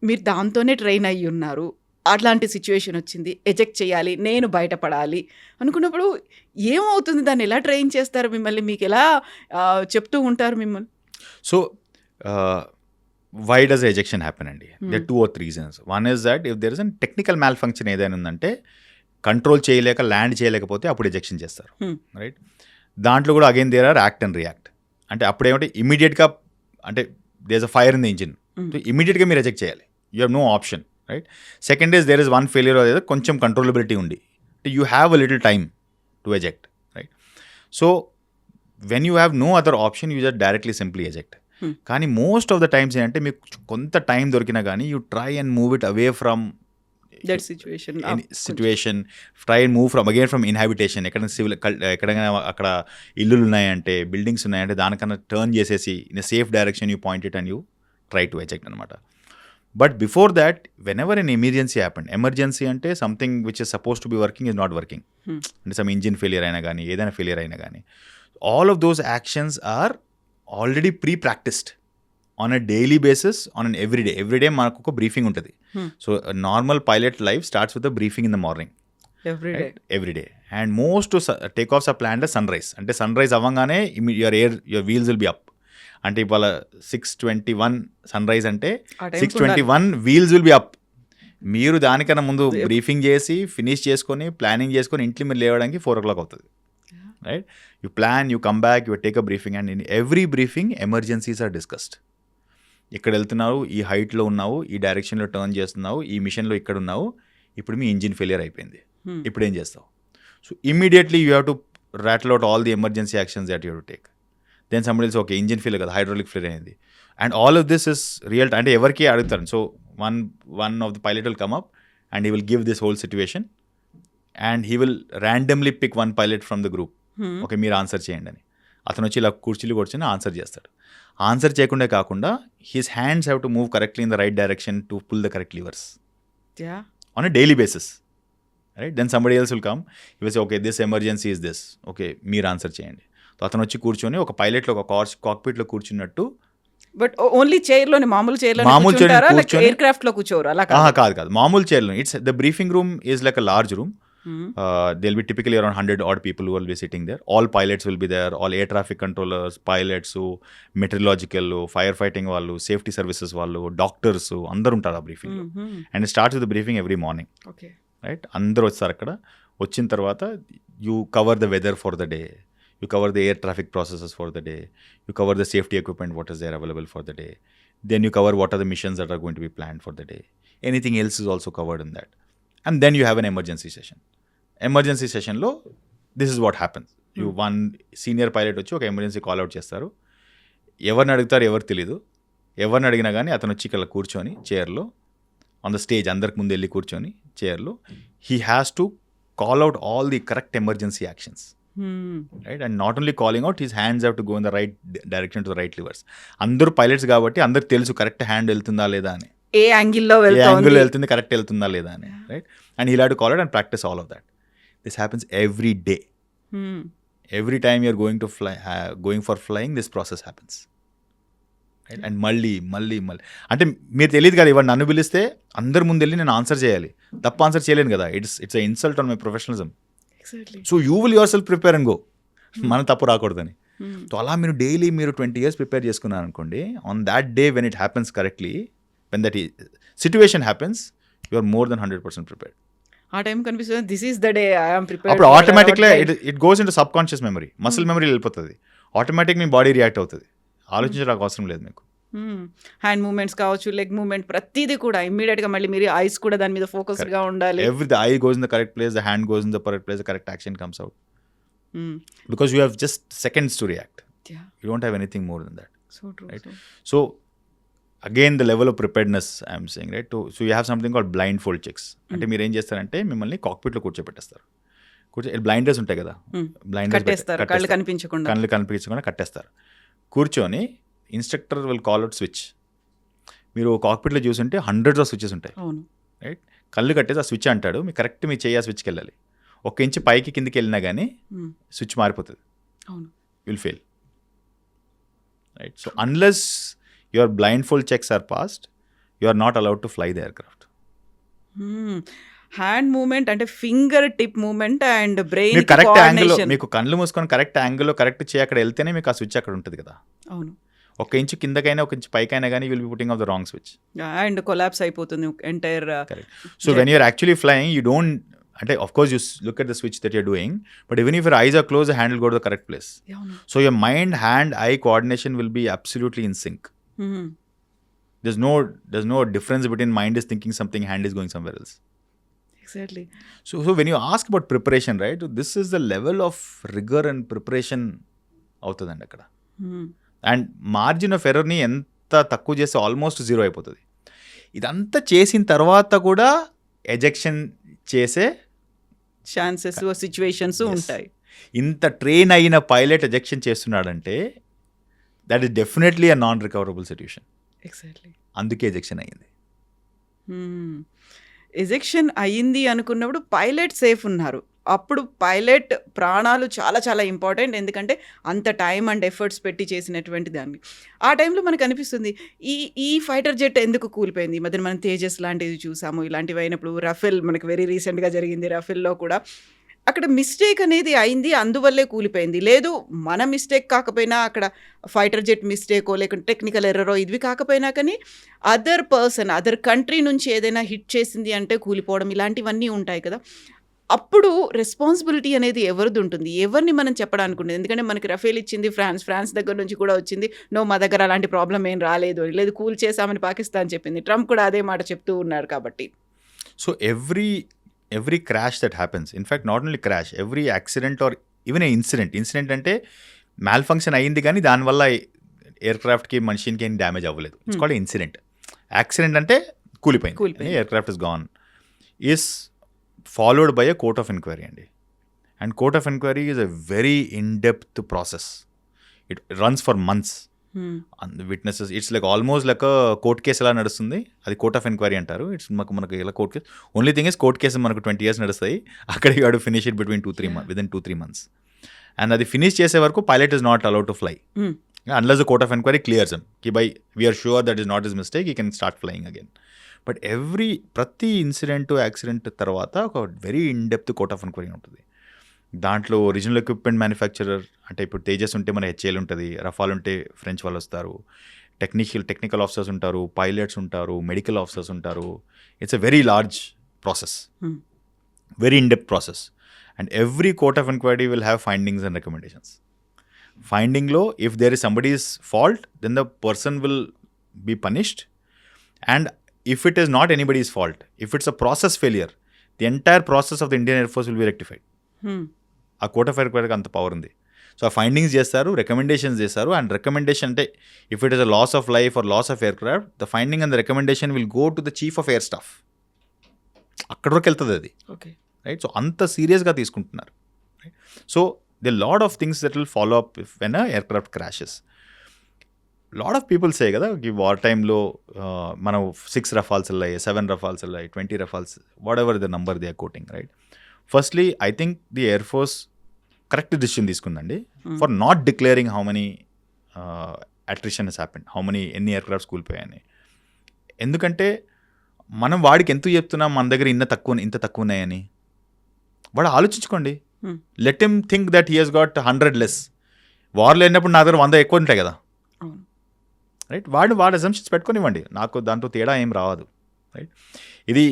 మీరు దాంతోనే ట్రైన్ అయ్యి ఉన్నారు. అట్లాంటి సిచ్యువేషన్ వచ్చింది, ఎజెక్ట్ చేయాలి, నేను బయటపడాలి అనుకున్నప్పుడు ఏమవుతుంది? దాన్ని ఎలా ట్రైన్ చేస్తారు మిమ్మల్ని? మీకు ఎలా చెప్తూ ఉంటారు మిమ్మల్ని? So why does ejection happen అండి? There 2 or 3 reasons. One is that if there is a technical malfunction ఏదైనా ఉందంటే, కంట్రోల్ చేయలేక ల్యాండ్ చేయలేకపోతే అప్పుడు ఎజెక్షన్ చేస్తారు, రైట్? దాంట్లో కూడా again there are act and react. అంటే అప్పుడు ఏమంటే ఇమీడియట్గా, అంటే there is a fire in the engine, so ఇమీడియట్గా మీరు ఎజెక్ట్ చేయాలి, you have no option, right? Second is there is one failure, అదే కొంచెం కంట్రోలబిలిటీ ఉండి, you have a little time to eject, right? So when you have no other option, you just directly simply eject. కానీ most of the times ఏంటంటే మీకు కొంత time దొరికినా కానీ you try and move it away from that situation, try and move from inhabitation. ఎక్కడైనా అక్కడ ఇల్లులు ఉన్నాయంటే, బిల్డింగ్స్ ఉన్నాయంటే దానికన్నా టర్న్ చేసేసి in safe direction you point it and you try to eject అనమాట. But before that, whenever an emergency అంటే something which is suppose to be working is not working, అంటే సమ్ ఇంజిన్ ఫెయిలియర్ అయినా కానీ, ఏదైనా failure అయినా కానీ, all of those actions are already pre-practised on a daily basis, on an everyday మనకు ఒక briefing ఉంటుంది. So normal pilot life starts with a briefing in the morning everyday. And most take offs are planned sunrise. అంటే sunrise అవ్వగానే your wheels will be up. అంటే ఇవాళ 6:21 sun rise అంటే 6:21 wheels will be up. మీరు దానికన్నా ముందు briefing చేసి finish చేసుకొని ప్లానింగ్ చేసుకొని ఇంట్లో మీరు లేవడానికి 4 o'clock అవుతుంది, right? You plan, you come back, you take a briefing, and in every briefing emergencies are discussed. ఇక్కడ వెళ్తున్నావు, ఈ హైట్లో ఉన్నావు, ఈ డైరెక్షన్లో టర్న్ చేస్తున్నావు, ఈ మిషన్లో ఇక్కడ ఉన్నావు, ఇప్పుడు మీ ఇంజిన్ ఫెయిలియర్ అయిపోయింది, ఇప్పుడు ఏం చేస్తావు? So immediately you have to rattle out all the emergency actions that you have to take. Then somebody else, okay engine fail కదా, హైడ్రాలిక్ ఫెయిల్ అయింది, and all of this is real. అంటే ఎవరికి అడుగుతారు. So one of the pilot will come up and he will give this whole situation and he will randomly pick one pilot from the group. Okay మీరు answer చేయండి అని. అతను వచ్చి ఇలా కూర్చుని ఆన్సర్ చేస్తాడు. ఆన్సర్ చేయకుండా కాకుండా his hands have to move correctly in the right direction to pull the correct levers on a daily basis, right? Then somebody else will come, he will say okay this emergency is this, okay మీరు answer చేయండి. So అతను వచ్చి కూర్చొని ఒక పైలట్లో ఒక కాక్పిట్లో కూర్చున్నట్టు, but only చైర్లోనే, మామూలు చైర్లో ఎయిర్ క్రాఫ్ట్ లో కూర్చోరు అలా కాదు, మామూలు చైర్లో. It's the briefing room is like a large room. There'll be typically around 100 odd people who will be sitting there. All pilots will be there, all air traffic controllers, pilots, meteorological, firefighting వాళ్ళు, safety services వాళ్ళు, doctors అందరూ ఉంటారు ఆ briefing. And starts with the briefing every morning, right? అందరూ వస్తారు. అక్కడ వచ్చిన తర్వాత you cover the weather for the day, you cover the air traffic processes for the day, you cover the safety equipment what is there available for the day, then you cover what are the missions that are going to be planned for the day, anything else is also covered in that. And then you have an emergency session. Emergency సెషన్లో this is what happens. You one senior pilot వచ్చి ఒక emergency callout చేస్తారు. ఎవరిని అడుగుతారు ఎవరు తెలీదు. ఎవరిని అడిగినా కానీ అతను వచ్చి ఇక్కడ కూర్చొని చైర్లో ఆన్ ద స్టేజ్ అందరికి ముందు వెళ్ళి కూర్చొని చైర్లో he has to call out all the correct emergency actions, right? And not only calling out, his hands have to go in the right direction to the right levers. అందరూ pilots కాబట్టి అందరికి తెలుసు correct hand వెళ్తుందా లేదా అని, ఏ యాంగిల్లో వెళ్తుంది, correct వెళ్తుందా లేదా అని, right? And he have to call out and practice all of that. This happens every day. Every time you're going for flying, this process happens. Right? And మళ్ళీ అంటే మీరు తెలియదు కదా, ఇవాళ నన్ను పిలిస్తే అందరి ముందు వెళ్ళి నేను ఆన్సర్ చేయాలి, తప్ప ఆన్సర్ చేయలేను కదా. It's a insult on my professionalism. So you will your self prepare and go, మన తప్పు రాకూడదని. సో అలా మీరు డైలీ 20 years ప్రిపేర్ చేసుకున్నారు అనుకోండి, on that day when it happens correctly, when that situation happens, you are more then 100% prepared. ఆ time కనిపిస్తుంది this is the day I am prepared. అప్పుడు ఆటోమేటిక్గా it goes into subconscious memory, muscle memory వెళ్ళిపోతుంది. Automatic మీ body react అవుతుంది, ఆలోచించడానికి అవసరం లేదు మీకు. హ్యాండ్ మూమెంట్స్ కావచ్చు, లెగ్ మూమెంట్, ప్రతిదీ కూడా ఇమ్మీడియట్గా మళ్ళీ మీరు ఐస్ కూడా దాని మీద ఫోకస్డ్గా ఉండాలి. The I goes in the correct place, the hand goes in the correct place, the correct action comes out. Because you have just seconds to react, you don't have anything more than that, right? So again the level of preparedness I'm saying, right? So you have something called blind fold checks. అంటే మీరు ఏం చేస్తారంటే మిమ్మల్ని కాక్పిట్లో కూర్చోబెట్టేస్తారు. Blinders ఉంటాయి కదా, blinders కళ్ళు కనిపించకుండా కట్టేస్తారు. కూర్చొని instructor will call out switch. మీరు కాక్పిట్లో చూసుంటే హండ్రెడ్స్ ఆఫ్ స్విచెస్ ఉంటాయి, రైట్? కళ్ళు కట్టేసి ఆ స్విచ్ అంటాడు, మీకు కరెక్ట్ మీ చెయ్యి ఆ స్విచ్కి వెళ్ళాలి. 1 ఇంచ్ పైకి కిందికి వెళ్ళినా కానీ స్విచ్ మారిపోతుంది, will fail, right? So unless your blindfold checks are passed, you are not allowed to fly the aircraft. Hand movement అంటే finger tip movement and brain correct యాంగిల్లో, మీకు కళ్ళు మూసుకొని కరెక్ట్ యాంగిల్లో కరెక్ట్ చేయి అక్కడ వెళ్తేనే మీకు ఆ స్విచ్ అక్కడ ఉంటుంది కదా. అవును, 1 ఇంచ్ కిందకైనా 1 ఇంచ్ పైకైనా కానీ will be putting off the wrong switch and collapse అయిపోతుంది entire. So when you're actually flying you don't, అంటే of course you look at the switch that you're doing, but even if your eyes are close, the hand will go to the correct place. So your mind hand eye coordination will be absolutely in sync. There's no difference between mind is thinking something, hand is going somewhere else. Exactly. So when you ask about preparation, right, this is the level of rigor and preparation అవుతుందండి అక్కడ. And margin of ఎర్రర్ని ఎంత తక్కువ చేస్తే almost 0 అయిపోతుంది. ఇదంతా చేసిన తర్వాత కూడా ఎజెక్షన్ చేసే ఛాన్సెస్, సిచ్యువేషన్స్ ఉంటాయి. ఇంత ట్రైన్ అయిన పైలట్ ఎజెక్షన్ చేస్తున్నాడంటే that is definitely a non recoverable situation. Exactly, అందుకే ఎజెక్షన్ అయ్యింది. ఎజెక్షన్ అయ్యింది అనుకున్నప్పుడు పైలట్ సేఫ్ ఉన్నారు. అప్పుడు పైలట్ ప్రాణాలు చాలా చాలా ఇంపార్టెంట్, ఎందుకంటే అంత టైం అండ్ ఎఫర్ట్స్ పెట్టి చేసినటువంటి దాన్ని. ఆ టైంలో మనకు అనిపిస్తుంది ఈ ఫైటర్ జెట్ ఎందుకు కూలిపోయింది. ఈ మధ్యన మనం తేజస్ లాంటివి చూసాము, ఇలాంటివి అయినప్పుడు రఫేల్ మనకు వెరీ రీసెంట్గా జరిగింది. రఫేల్లో కూడా అక్కడ మిస్టేక్ అనేది అయింది, అందువల్లే కూలిపోయింది. లేదు మన మిస్టేక్ కాకపోయినా అక్కడ ఫైటర్ జెట్ మిస్టేకో లేకుంటే టెక్నికల్ ఎర్రరో ఇవి కాకపోయినా కానీ అదర్ పర్సన్ అదర్ కంట్రీ నుంచి ఏదైనా హిట్ చేసింది అంటే కూలిపోవడం ఇలాంటివన్నీ ఉంటాయి కదా. అప్పుడు రెస్పాన్సిబిలిటీ అనేది ఎవరిది ఉంటుంది, ఎవరిని మనం చెప్పడానికి ఉంటుంది? ఎందుకంటే మనకి రఫేల్ ఇచ్చింది ఫ్రాన్స్ దగ్గర నుంచి కూడా వచ్చింది, నో మా దగ్గర అలాంటి ప్రాబ్లం ఏం రాలేదు అని, లేదు కూల్ చేసామని పాకిస్తాన్ చెప్పింది, ట్రంప్ కూడా అదే మాట చెప్తూ ఉన్నారు. కాబట్టి so every crash that happens, in fact not only crash, every accident or even a incident అంటే మ్యాల్ ఫంక్షన్ అయ్యింది కానీ దానివల్ల ఎయిర్ క్రాఫ్ట్కి మనిషికి ఏం డ్యామేజ్ అవ్వలేదు, ఇట్స్ కాల్డ్ ఇన్సిడెంట్. యాక్సిడెంట్ అంటే కూలిపోయింది, aircraft is gone, is followed by a court of enquiry అండి. And court of enquiry is a very in depth process, it runs for months. Witnesses, it's like almost like court case ఎలా నడుస్తుంది అది court of enquiry అంటారు. It's మనకు ఇలా court case, only thing is court case మనకు 20 years నడుస్తాయి, అక్కడ you have to finish it between 2-3 months, within 2-3 months. And అది ఫినిష్ చేసే వరకు pilot is not allowed to fly unless the court of enquiry clears him కి by we're sure that is not his mistake, you can start flying again. But ప్రతి incident accident తర్వాత ఒక very in depth court of enquiry ఉంటుంది. దాంట్లో original equipment manufacturer అంటే ఇప్పుడు తేజస్ ఉంటే మన హెచ్ఏఎల్ ఉంటుంది, రఫాల్ ఉంటే ఫ్రెంచ్ వాళ్ళు వస్తారు, టెక్నికల్ ఆఫీసర్స్ ఉంటారు, పైలట్స్ ఉంటారు, మెడికల్ ఆఫీసర్స్ ఉంటారు. It's a very large process, very in depth process. And every court of enquiry will have findings and recommendations. ఫైండింగ్లో if there is somebody's fault then the person will be punished. And if it is not anybody's fault, if it's a process failure, the entire process of the Indian Air Force will be rectified. ఆ court of ఎంక్వైరీకి అంత power ఉంది. So ఆ findings చేస్తారు, recommendations చేస్తారు. And recommendation అంటే if it is a loss of life or loss of aircraft, the finding and the recommendation will go to the chief of air staff. అక్కడ వరకు వెళ్తుంది అది, right? So అంత సీరియస్గా తీసుకుంటున్నారు, right? So the lot of things that will follow up when a aircraft crashes. Lot of people say కదా ఈ war టైంలో మనం 6 Rafales వెళ్ళాయి, 7 Rafales వెళ్ళాయి, 20 Rafales, whatever the number they are quoting, right? Firstly I think the air force correct decision తీసుకుందండి for not declaring how many attrition has happened, ఎన్ని aircrafts కూలిపోయాయని. ఎందుకంటే మనం వాడికి ఎంత చెప్తున్నాం మన దగ్గర ఇంత తక్కువ ఉన్నాయని, వాడు ఆలోచించుకోండి. Let him think that he he's got 100 less. వార్లో వెళ్ళినప్పుడు నా దగ్గర 100 ఎక్కువ ఉంటాయి కదా, రైట్? వాడు అజంప్షన్స్ పెట్టుకొనివ్వండి, నాకు దాంతో తేడా ఏం రావదు, రైట్? ఇది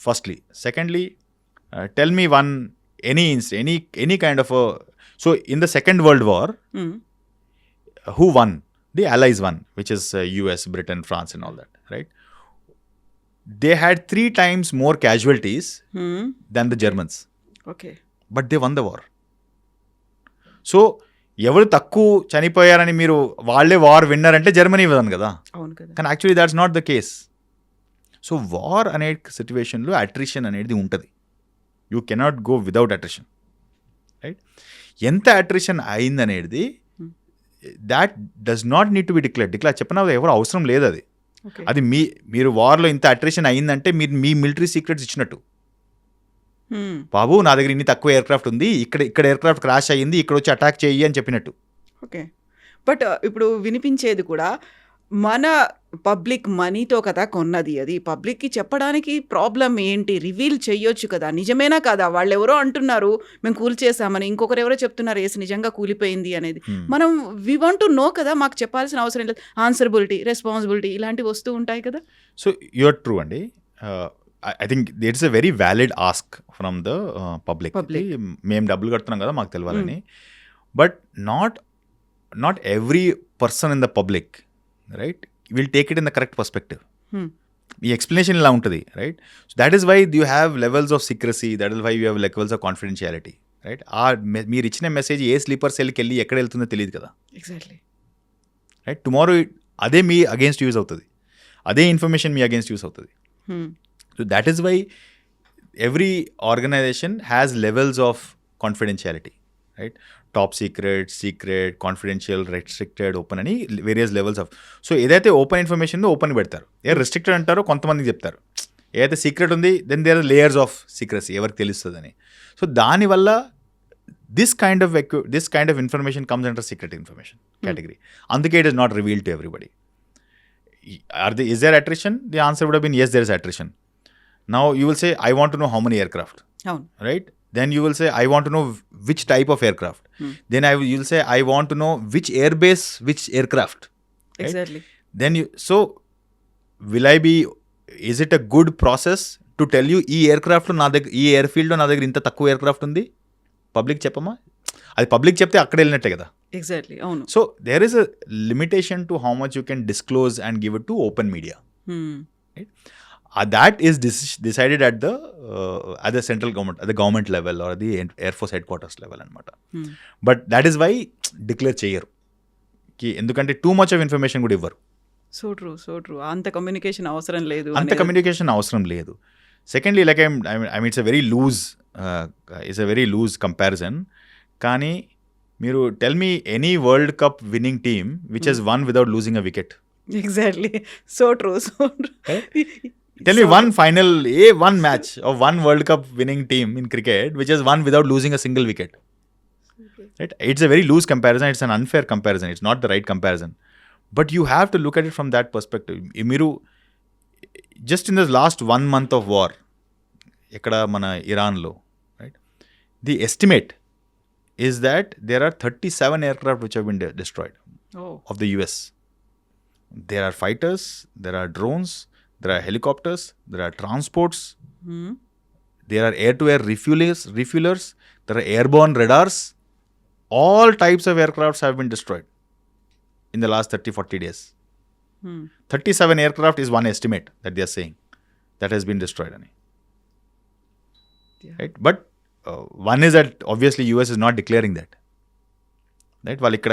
firstly. Secondly, tell me one any kind of so in the second world war who won? The Allies won, which is US, Britain, France and all that, right? They had 3 times more casualties than the Germans. Okay. But they won the war. So ఎవరు తక్కువ చనిపోయారని మీరు వాళ్ళే war winner అంటే Germany ఇవ్వదాను కదా, కానీ actually that's not the case. So war అనే సిచ్యువేషన్లో అట్రిషన్ అనేది ఉంటుంది, you cannot go without attrition, right? ఎంత అట్రిషన్ అయిందనేది that does not need to be declare చెప్పిన ఎవరు అవసరం లేదు. అది మీరు వార్లో ఇంత అట్రిషన్ అయిందంటే మీరు మీ మిలిటరీ సీక్రెట్స్ ఇచ్చినట్టు. బాబు నా దగ్గర ఇన్ని తక్కువ ఎయిర్ క్రాఫ్ట్ ఉంది, ఇక్కడ ఎయిర్ క్రాఫ్ట్ క్రాష్ అయ్యింది, ఇక్కడ వచ్చి అటాక్ చెయ్యి అని చెప్పినట్టు. ఓకే. బట్ ఇప్పుడు వినిపించేది కూడా మన పబ్లిక్ మనీతో కదా కొన్నది, అది పబ్లిక్కి చెప్పడానికి ప్రాబ్లం ఏంటి? రివీల్ చెయ్యొచ్చు కదా, నిజమేనా కదా? వాళ్ళు ఎవరో అంటున్నారు మేము కూల్ చేసామని, ఇంకొకరు ఎవరో చెప్తున్నారు ఏసి నిజంగా కూలిపోయింది అనేది. మనం వి వాంట్ టు నో కదా, మాకు చెప్పాల్సిన అవసరం లేదు. ఆన్సరబిలిటీ, రెస్పాన్సిబిలిటీ ఇలాంటివి వస్తూ ఉంటాయి కదా. సో యూఆర్ ట్రూ అండి. I think it's a very valid ask from the public. మేము డబ్బులు కడుతున్నాం కదా మాకు తెలియాలని. But not every person in the public, right, will take it in the correct perspective. ఈ ఎక్స్ప్లెనేషన్ ఇలా ఉంటుంది, right? So that is why you have levels of secrecy, that is why you have levels of confidentiality, right? మీరు ఇచ్చిన message ఏ sleeper సెల్కి వెళ్ళి ఎక్కడ వెళ్తుందో తెలియదు కదా, ఎగ్జాక్ట్లీ, రైట్? టుమారో అదే మీ అగేన్స్ట్ యూజ్ అవుతుంది, అదే ఇన్ఫర్మేషన్ మీ అగేన్స్ట్ యూజ్ అవుతుంది. So that is why every organization has levels of confidentiality, right? Top secret, confidential, restricted, open అని వేరియస్ లెవెల్స్ ఆఫ్. సో ఏదైతే ఓపెన్ ఇన్ఫర్మేషన్ ఉందో ఓపెన్ పెడతారు, ఏ restricted అంటారో కొంతమందికి చెప్తారు. ఏదైతే సీక్రెట్ ఉంది then there are layers of secrecy, ఎవరికి తెలుస్తుందని. సో దానివల్ల this kind of information comes under secret information category. అందుకే it is not revealed to everybody. Is there attrition? The answer would have been yes, there is attrition. Now you will say, I want to know how many aircraft, right? then you will say I want to know which type of aircraft. Then you'll say I want to know which airbase, which aircraft. Right? Exactly. Then will I be, is it a good process to tell you ఈ ఎయిర్క్రాఫ్ట్లో నా దగ్గర, ఈ air ఫీల్డ్లో నా దగ్గర ఇంత తక్కువ aircraft ఉంది, పబ్లిక్ చెప్పమా? అది పబ్లిక్ చెప్తే అక్కడ వెళ్ళినట్టే కదా. ఎగ్జాక్ట్లీ, అవును. So there is a limitation to how much you can disclose and give it to open media. That is decided at the central government, at the government level or the Air Force headquarters level అనమాట. But that is why declare చేయరు, ఎందుకంటే too much of information కూడా ఇవ్వరు. So true. అంత communication అవసరం లేదు. అంత communication అవసరం లేదు. Secondly, like I mean it's a very loose comparison. కానీ మీరు tell me any world cup winning team which has won without losing a wicket. Exactly, so true. Tell me one final, one match of one World Cup winning team in cricket which has won without losing a single wicket. Right? It's a very loose comparison. It's an unfair comparison. It's not the right comparison. But you have to look at it from that perspective. Miru, just in this last 1 month of war, ekkada mana Iran lo, right? The estimate is that there are 37 aircraft which have been destroyed of the US. There are fighters, there are drones, there are helicopters, there are transports, there are air-to-air refuelers, there are airborne radars. All types of aircrafts have been destroyed in the last 30-40 days. 37 aircraft is one estimate that they are saying that has been destroyed. Right? But one is that obviously US is not declaring that. Right, వాళ్ళు ఇక్కడ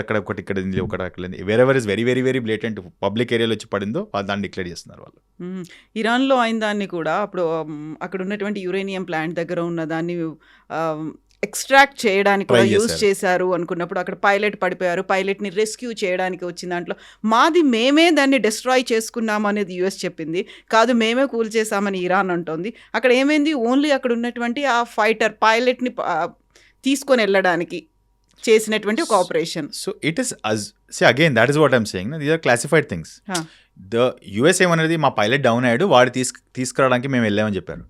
wherever is very very very blatant, public ఏరియాలో వచ్చి పడిందో దాన్ని declare చేస్తున్నారు వాళ్ళు. ఇరాన్లో అయిన దాన్ని కూడా అప్పుడు అక్కడ ఉన్నటువంటి యురేనియం ప్లాంట్ దగ్గర ఉన్న దాన్ని ఎక్స్ట్రాక్ట్ చేయడానికి కూడా యూజ్ చేశారు అనుకున్నప్పుడు అక్కడ పైలట్ పడిపోయారు. పైలట్ని రెస్క్యూ చేయడానికి వచ్చిన దాంట్లో మేమే దాన్ని డిస్ట్రాయ్ చేసుకున్నాము అనేది యూఎస్ చెప్పింది, కాదు మేమే కూల్ చేసామని ఇరాన్ అంటోంది. అక్కడ ఏమైంది, ఓన్లీ అక్కడ ఉన్నటువంటి ఆ ఫైటర్ పైలట్ని తీసుకొని వెళ్ళడానికి చేసినటువంటి ఒక operation. So it is again that is what I'm saying, these are classified things. The US ఏమనేది మా పైలట్ డౌన్ అయ్యాడు, వాడు తీసుకురావడానికి మేము వెళ్ళామని చెప్పారు.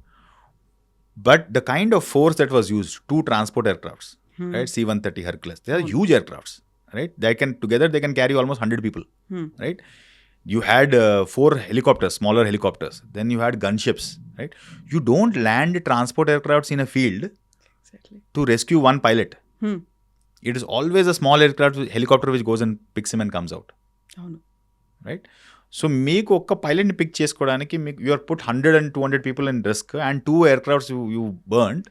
But the kind of force that was used, 2 transport aircrafts, right, C-130 Hercules, they are huge aircrafts, right, they can carry almost 100 people, right. You had 4 helicopters, smaller helicopters, then you had gunships, right. You don't land transport aircrafts in a field to rescue one pilot. It is always a small helicopter which goes and picks him and comes out. Right? So, మీకు ఒక్క పైలట్ని pick చేసుకోవడానికి మీకు you are put 100 and 200 people in risk and 2 aircrafts you burned.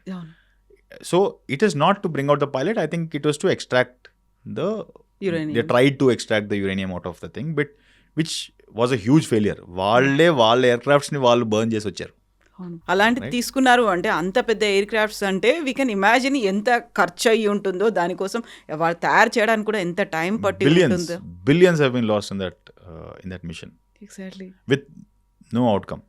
So, it is not to bring out the pilot. I think it was to extract the uranium. They tried to extract the uranium out of the thing, but which was a huge failure. వాళ్ళ aircrafts ని వాళ్ళు burn చేసి వచ్చారు. అలాంటిది తీసుకున్నారు అంటే అంత పెద్ద ఎయిర్ క్రాఫ్ట్స్ అంటే వీ కెన్ ఇమాజిన్ ఎంత ఖర్చు అయ్యి ఉంటుందో, దానికోసం వాళ్ళు తయారు చేయడానికి కూడా ఎంత టైం పట్టి ఉంటుందో. Billions have been lost in that mission. Exactly. With no outcome.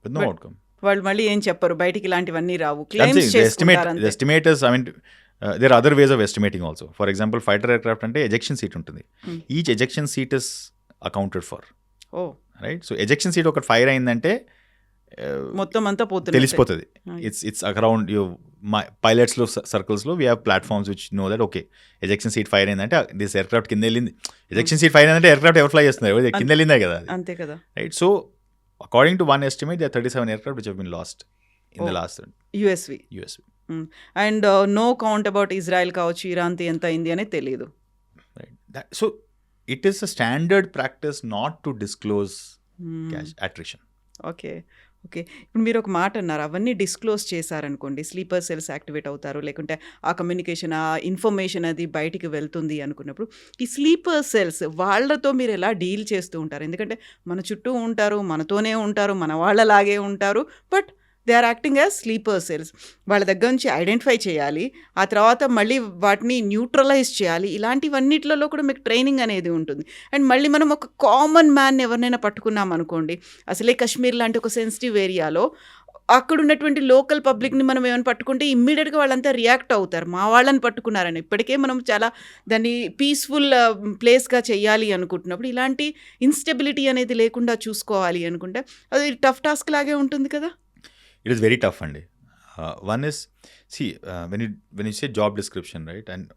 With no outcome. వాళ్ళు మళ్ళీ ఏం చెప్పరు, బయటికి ఇలాంటివన్నీ రావు, క్లెయిమ్స్ చేసుకుంటారు. The estimators, I mean, there are other ways of estimating also. For example, fighter aircraft అంటే ejection seat ఉంటుంది. Each ejection seat is accounted for. Right? So ejection seat ఒకటి ఫైర్ అయిందంటే మొత్తం అంతా పోతుంది, తెలిసిపోతుంది. ఇట్స్ అరౌండ్ పైలట్స్ లో circles లో we have platforms which know that okay ejection seat fire అయిందంటే దిస్ ఎయిర్క్రాఫ్ట్ కింద వెళ్ళింది. ఎజెక్షన్ సీట్ ఫైర్ అయిందంటే ఎయిర్క్రాఫ్ట్ ఎవరు ఫ్లై చేస్తున్నారు, కింద వెళ్ళిందే కదా, అంతే కదా. Right. So according to one estimate there are 37 aircraft which have been lost in the last USV. And no count about Israel కావచ్చు, ఇరాన్ది ఎంత అయింది అనేది తెలియదు. Right. So it is a standard practice not to disclose attrition. Okay. ఇప్పుడు మీరు ఒక మాట అన్నారు, అవన్నీ డిస్క్లోజ్ చేశారనుకోండి, స్లీపర్ సెల్స్ యాక్టివేట్ అవుతారు, లేకుంటే ఆ కమ్యూనికేషన్ ఆ ఇన్ఫర్మేషన్ అది బయటికి వెళ్తుంది అనుకున్నప్పుడు ఈ స్లీపర్ సెల్స్ వాళ్ళతో మీరు ఎలా డీల్ చేస్తూ ఉంటారు? ఎందుకంటే మన చుట్టూ ఉంటారు, మనతోనే ఉంటారు, మన వాళ్ళలాగే ఉంటారు, but they are acting as sleeper cells. వాళ్ళ దగ్గర నుంచి ఐడెంటిఫై చేయాలి, ఆ తర్వాత మళ్ళీ వాటిని న్యూట్రలైజ్ చేయాలి. ఇలాంటివన్నిట్లలో కూడా మీకు ట్రైనింగ్ అనేది ఉంటుంది. అండ్ మళ్ళీ మనం ఒక కామన్ మ్యాన్ ఎవరినైనా పట్టుకున్నాం అనుకోండి, అసలే కాశ్మీర్ లాంటి ఒక సెన్సిటివ్ ఏరియాలో అక్కడ ఉన్నటువంటి లోకల్ పబ్లిక్ని మనం ఏమైనా పట్టుకుంటే ఇమ్మీడియట్గా వాళ్ళంతా రియాక్ట్ అవుతారు, మా వాళ్ళని పట్టుకున్నారని. ఇప్పటికే మనం చాలా దాన్ని పీస్ఫుల్ ప్లేస్గా చేయాలి అనుకుంటున్నప్పుడు ఇలాంటి ఇన్స్టెబిలిటీ అనేది లేకుండా చూసుకోవాలి అనుకుంటే అది టఫ్ టాస్క్ లాగే ఉంటుంది కదా. ఇట్ ఈస్ వెరీ టఫ్ అండి. One is, see, when you say job description, right, and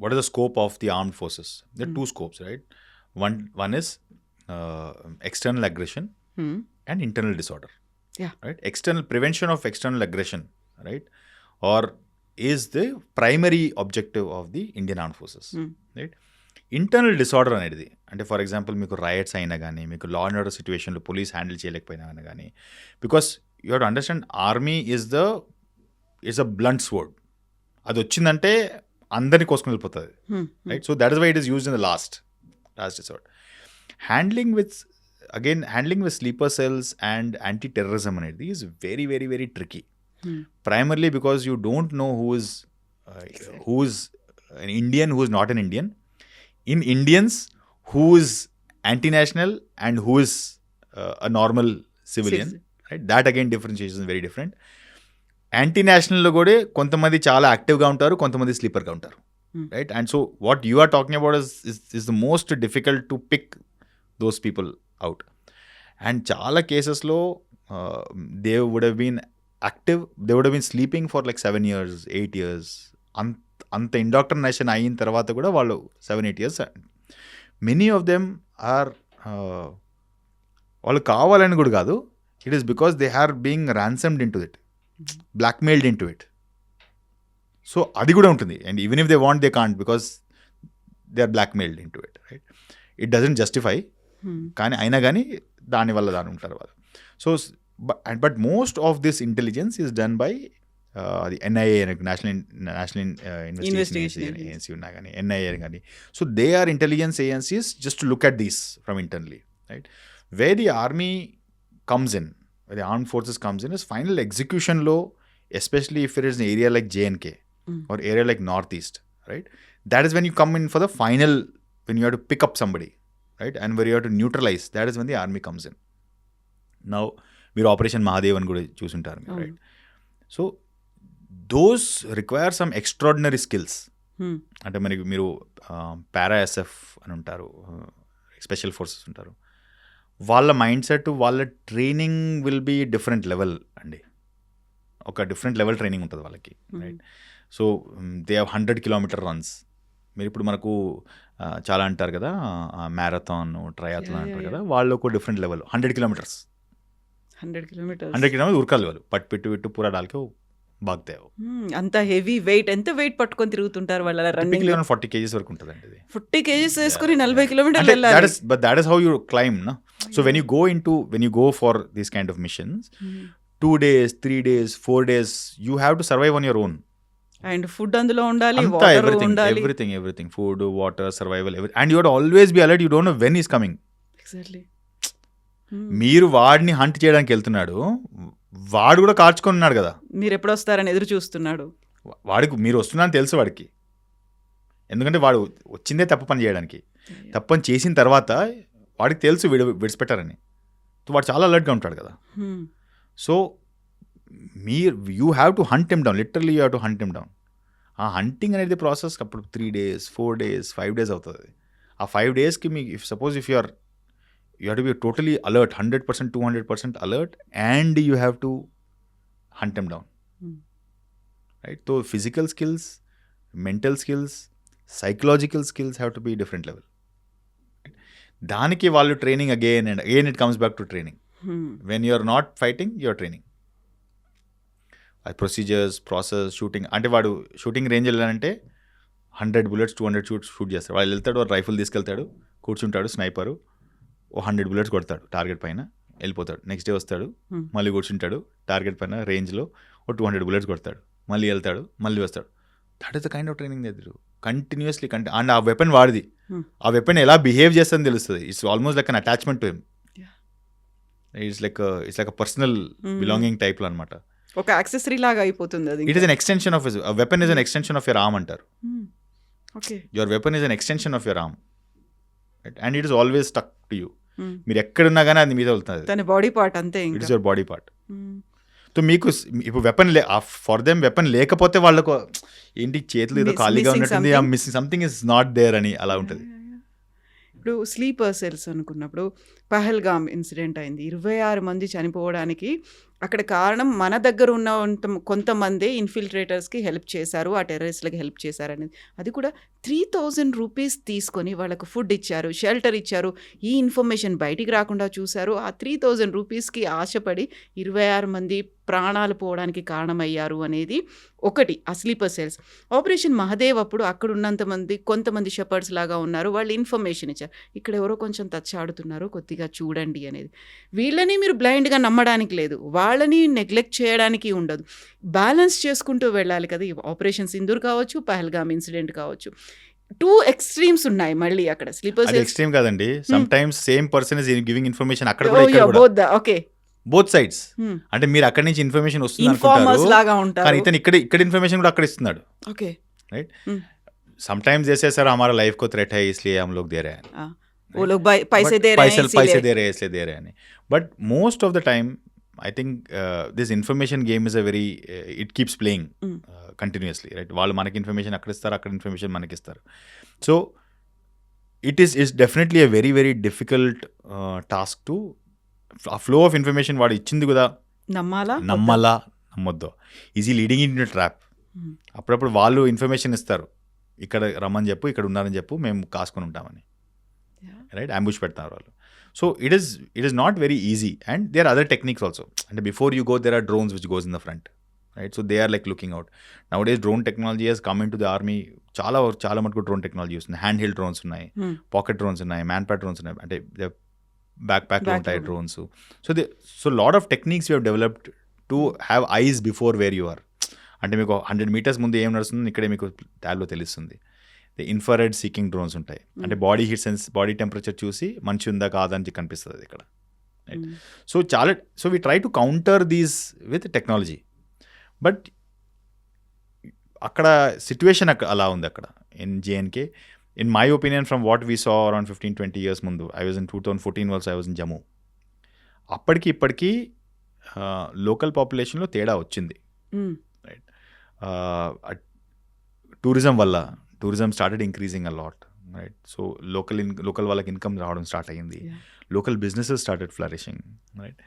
what is the scope of the armed forces? There are two scopes, right? One is external aggression and internal disorder. Yeah. Right. Prevention of external aggression, right, or is the primary objective of the Indian armed forces, right? Internal disorder అనేది అంటే for example మీకు riots అయినా కానీ మీకు law and order సిచ్యువేషన్లో police handle చేయలేకపోయినా కానీ because you have to understand army is a blunt sword. అది వచ్చిందంటే అందరినీ కోసుకుని వెళ్ళిపోతుంది, right? So that is why it is used in the last disorder. Handling with sleeper cells and anti terrorism అనేది is very very very tricky, primarily because you don't know who is an Indian, who is not an Indian. In Indians, who is anti-national and who is a normal civilian, right? That again differentiation is very different. Anti-national lo kode kontamandi chaala active ga untaru, kontamandi sleeper ga untaru, right? And so what you are talking about is the most difficult to pick those people out. And chaala cases lo they would have been active, they would have been sleeping for like 7 years, 8 years. అంత indoctrination అయిన తర్వాత కూడా వాళ్ళు 7-8 years. Many of them are వాళ్ళు కావాలని కూడా కాదు, it is because they are being ransomed into it, blackmailed into it. So అది కూడా ఉంటుంది. And even if they want they can't because they are blackmailed into it, right? It doesn't justify, కానీ అయినా కానీ దానివల్ల దాని ఉంటారు వాళ్ళు. So but most of this intelligence is done by the NIA, National Investigation Agency ఉన్నా కానీ NIA కానీ. So they are intelligence agencies just to look at these from internally, right? Where the army comes in, where the armed forces comes in is final execution law, especially if it is an area like J&K or area like Northeast, right? That is when you come in for the final, when you have to pick up somebody, right? And where you have to neutralize, that is when the army comes in. Now మీరు operation Mahadev అని కూడా చూసుంటారు, right? So those require some extraordinary skills. అంటే మనకి మీరు పారా SF అని ఉంటారు, special forces ఉంటారు, వాళ్ళ మైండ్ సెట్, వాళ్ళ training will be different level అండి. ఒక డిఫరెంట్ లెవెల్ ట్రైనింగ్ ఉంటుంది వాళ్ళకి, right? So they have 100 kilometer runs. మీరు ఇప్పుడు మనకు చాలా అంటారు కదా మ్యారథాన్, ట్రయాథ్లాన్ అంటారు కదా, వాళ్ళు ఒక డిఫరెంట్ లెవెల్. 100 kilometers ఉరకాలి వాళ్ళు, పట్టు పిట్టు విట్టు పూరా డాల్కే బాగ్తే. అంత హెవీ వెయిట్, ఎంత వెయిట్ పట్టుకొని తిరుగుతుంటారు వాళ్ళ రన్నింగ్? 40 kgs వరకు ఉంటుంది. 40 kgs వేసుకుని 40 kilometers వెళ్ళాలి. But that is how you climb, no? So when you go for these kind of missions, 2 days, 3 days, 4 days, you have to survive on your own. And food అందులో ఉండాలి, water ఉండాలి, everything, food, water, survival, and you have to always be alert. You don't know when he's coming. Exactly. మీరు వాడిని hunt చేయడానికి వెళ్తున్నాడు, వాడు కూడా కార్చుకొని ఉన్నాడు కదా, మీరు ఎప్పుడు వస్తారని ఎదురు చూస్తున్నాడు. వాడికి మీరు వస్తున్నారని తెలుసు వాడికి, ఎందుకంటే వాడు వచ్చిందే తప్పు పని చేయడానికి. తప్పు పని చేసిన తర్వాత వాడికి తెలుసు విడిచిపెట్టారని, వాడు చాలా అలర్ట్గా ఉంటాడు కదా. So you have to hunt him down, literally you have to hunt him down. ఆ హంటింగ్ అనేది ప్రాసెస్ అప్పుడు 3 days, 4 days, 5 days అవుతుంది. ఆ 5 daysకి మీకు if you have to be totally alert, 100%, 200% alert, and you have to hunt them down, right? So physical skills, mental skills, psychological skills have to be different level. Daniki vallu training again and again, it comes back to training. When you are not fighting, you are training. Procedures, process, shooting. Ante vaadu shooting range ellanante 100 bullets, 200 shoot చేస్తాడు. వాళ్ళు వెళ్తాడు, rifle తీసుకెళ్తాడు, కూర్చుంటాడు, స్నైపరు 100 bullets కొడతాడు target పైన, వెళ్ళిపోతాడు. Next day వస్తాడు, మళ్ళీ కూర్చుంటాడు, టార్గెట్ పైన రేంజ్లో 200 bullets కొడతాడు, మళ్ళీ వెళ్తాడు, మళ్ళీ వస్తాడు. That is the kind of training దగ్గర కంటిన్యూస్లీ అండ్ ఆ వెపన్ వాడిది, ఆ వెపన్ ఎలా బిహేవ్ చేస్తుందని తెలుస్తుంది. It's almost like an attachment to him. It's like a personal belonging టైప్లో అనమాట. ఒక యాక్సెసరీ లాగా అయిపోతుంది అది. It is an extension of a weapon is an extension of your arm అంటారు. Okay, your weapon is an extension of your arm, right? And it is always stuck to you. మీరు ఎక్కడున్నా కానీ అది మీద వెళ్తుంది, తన బాడీ పార్ట్ అంతే. It is your body part. So మీకు ఇప్పుడు వెపన్ ఫర్ దెమ్ వెపన్ లేకపోతే వాళ్ళకు ఏంటి చేతులు ఏదో ఖాళీగా ఉన్నట్టుంది, missing something is not there అని అలా ఉంటుంది. ఇప్పుడు స్లీపర్ సెల్స్ అనుకున్నప్పుడు పహల్గామ్ ఇన్సిడెంట్ అయింది, 26 మంది చనిపోవడానికి అక్కడ కారణం మన దగ్గర ఉన్న కొంతమందే ఇన్ఫిల్ట్రేటర్స్కి హెల్ప్ చేశారు, ఆ టెర్రరిస్ట్లకి హెల్ప్ చేశారనేది. అది కూడా 3000 రూపీస్ తీసుకొని వాళ్ళకు ఫుడ్ ఇచ్చారు, షెల్టర్ ఇచ్చారు, ఈ ఇన్ఫర్మేషన్ బయటికి రాకుండా చూశారు. ఆ 3000 రూపీస్కి ఆశపడి 26 మంది ప్రాణాలు పోవడానికి కారణమయ్యారు అనేది ఒకటి. ఆ స్లీపర్ సెల్స్ ఆపరేషన్ మహదేవ్ అప్పుడు అక్కడ ఉన్నంత మంది కొంతమంది షెపర్డ్స్ లాగా ఉన్నారు, వాళ్ళు ఇన్ఫర్మేషన్ ఇచ్చారు, ఇక్కడ ఎవరో కొంచెం తచ్చాడుతున్నారు కొద్దిగా చూడండి అనేది. వీళ్ళని మీరు బ్లైండ్గా నమ్మడానికి లేదు, వాళ్ళని నెగ్లెక్ట్ చేయడానికి ఉండదు, బ్యాలెన్స్ చేసుకుంటూ వెళ్ళాలి కదా. ఈ ఆపరేషన్ సింధూర్ కావచ్చు, పహల్గామ్ ఇన్సిడెంట్ కావచ్చు, 2 ఎక్స్ట్రీమ్స్ ఉన్నాయి మళ్ళీ అక్కడ. స్లీపర్ అది సెల్స్ ఎక్స్ట్రీమ్ కాదండి, some times same person is giving information అక్కడ కూడా ఇక్కడ కూడా, బోత్ ఓకే బోత్ సైడ్స్. అంటే మీరు అక్కడి నుంచి ఇన్ఫర్మేషన్ వస్తుంది ఇన్ఫార్మర్స్ అనుకుంటారు, లాగా కానీ ఉంటారు. ఇతను ఇక్కడ ఇన్ఫర్మేషన్ కూడా అక్కడ ఇస్తున్నాడు, ఓకే राइट. समटाइम्स जैसे सर हमारा लाइफ को थ्रेट है इसलिए हम लोग दे रहे हैं, वो लोग पैसे But दे रहे हैं पैसे इसीलिए. दे रहे हैं इसलिए दे रहे हैं. But most of the time I think this information game is a very it keeps playing continuously, right. వాళ్ళు మనకి ఇన్ఫర్మేషన్ అక్కడ ఇస్తారు, అక్కడ ఇన్ఫర్మేషన్ మనకి ఇస్తారు. So it's definitely a very very difficult task to ఆ ఫ్లో ఆఫ్ ఇన్ఫర్మేషన్ వాడు ఇచ్చింది కూడా నమ్మాలా నమ్మొద్దు, ఈజీ లీడింగ్ ఇన్ ట్రాప్. అప్పుడప్పుడు వాళ్ళు ఇన్ఫర్మేషన్ ఇస్తారు, ఇక్కడ రమ్మని చెప్పు, ఇక్కడ ఉన్నారని చెప్పు, మేము కాసుకొని ఉంటామని, రైట్, అంబుష్ పెడతారు వాళ్ళు. So it is not very easy and there other techniques also. అంటే before you go there are drones which goes in the front, right. So they are like looking out. Nowadays drone technology has come into the army. చాలా మటుకు drone technology వస్తుంది. Hand held drones ఉన్నాయి, pocket drones ఉన్నాయి, man pad drones ఉన్నాయి, అంటే బ్యాక్ ప్యాక్లో ఉంటాయి drones. So lot of techniques you have developed to have eyes before where you are. అంటే మీకు 100 meters ముందు ఏం నడుస్తుంది ఇక్కడే మీకు ట్యాబ్లో తెలుస్తుంది. ఇన్ఫ్రారెడ్ సీకింగ్ డ్రోన్స్ ఉంటాయి, అంటే బాడీ హీట్ బాడీ టెంపరేచర్ చూసి మనిషి ఉందా కాదని కనిపిస్తుంది ఇక్కడ. So we try to counter these with technology. But అక్కడ సిచ్యువేషన్ అలా ఉంది అక్కడ in J and K. In my opinion from what we saw around 15-20 years ముందు, I was in 2014 also, I was in Jammu. అప్పటికి ఇప్పటికీ లోకల్ పాపులేషన్లో తేడా వచ్చింది, right. Tourism started increasing a lot, right. So local వాళ్ళకి ఇన్కమ్ రావడం స్టార్ట్ అయ్యింది, local businesses started flourishing, right.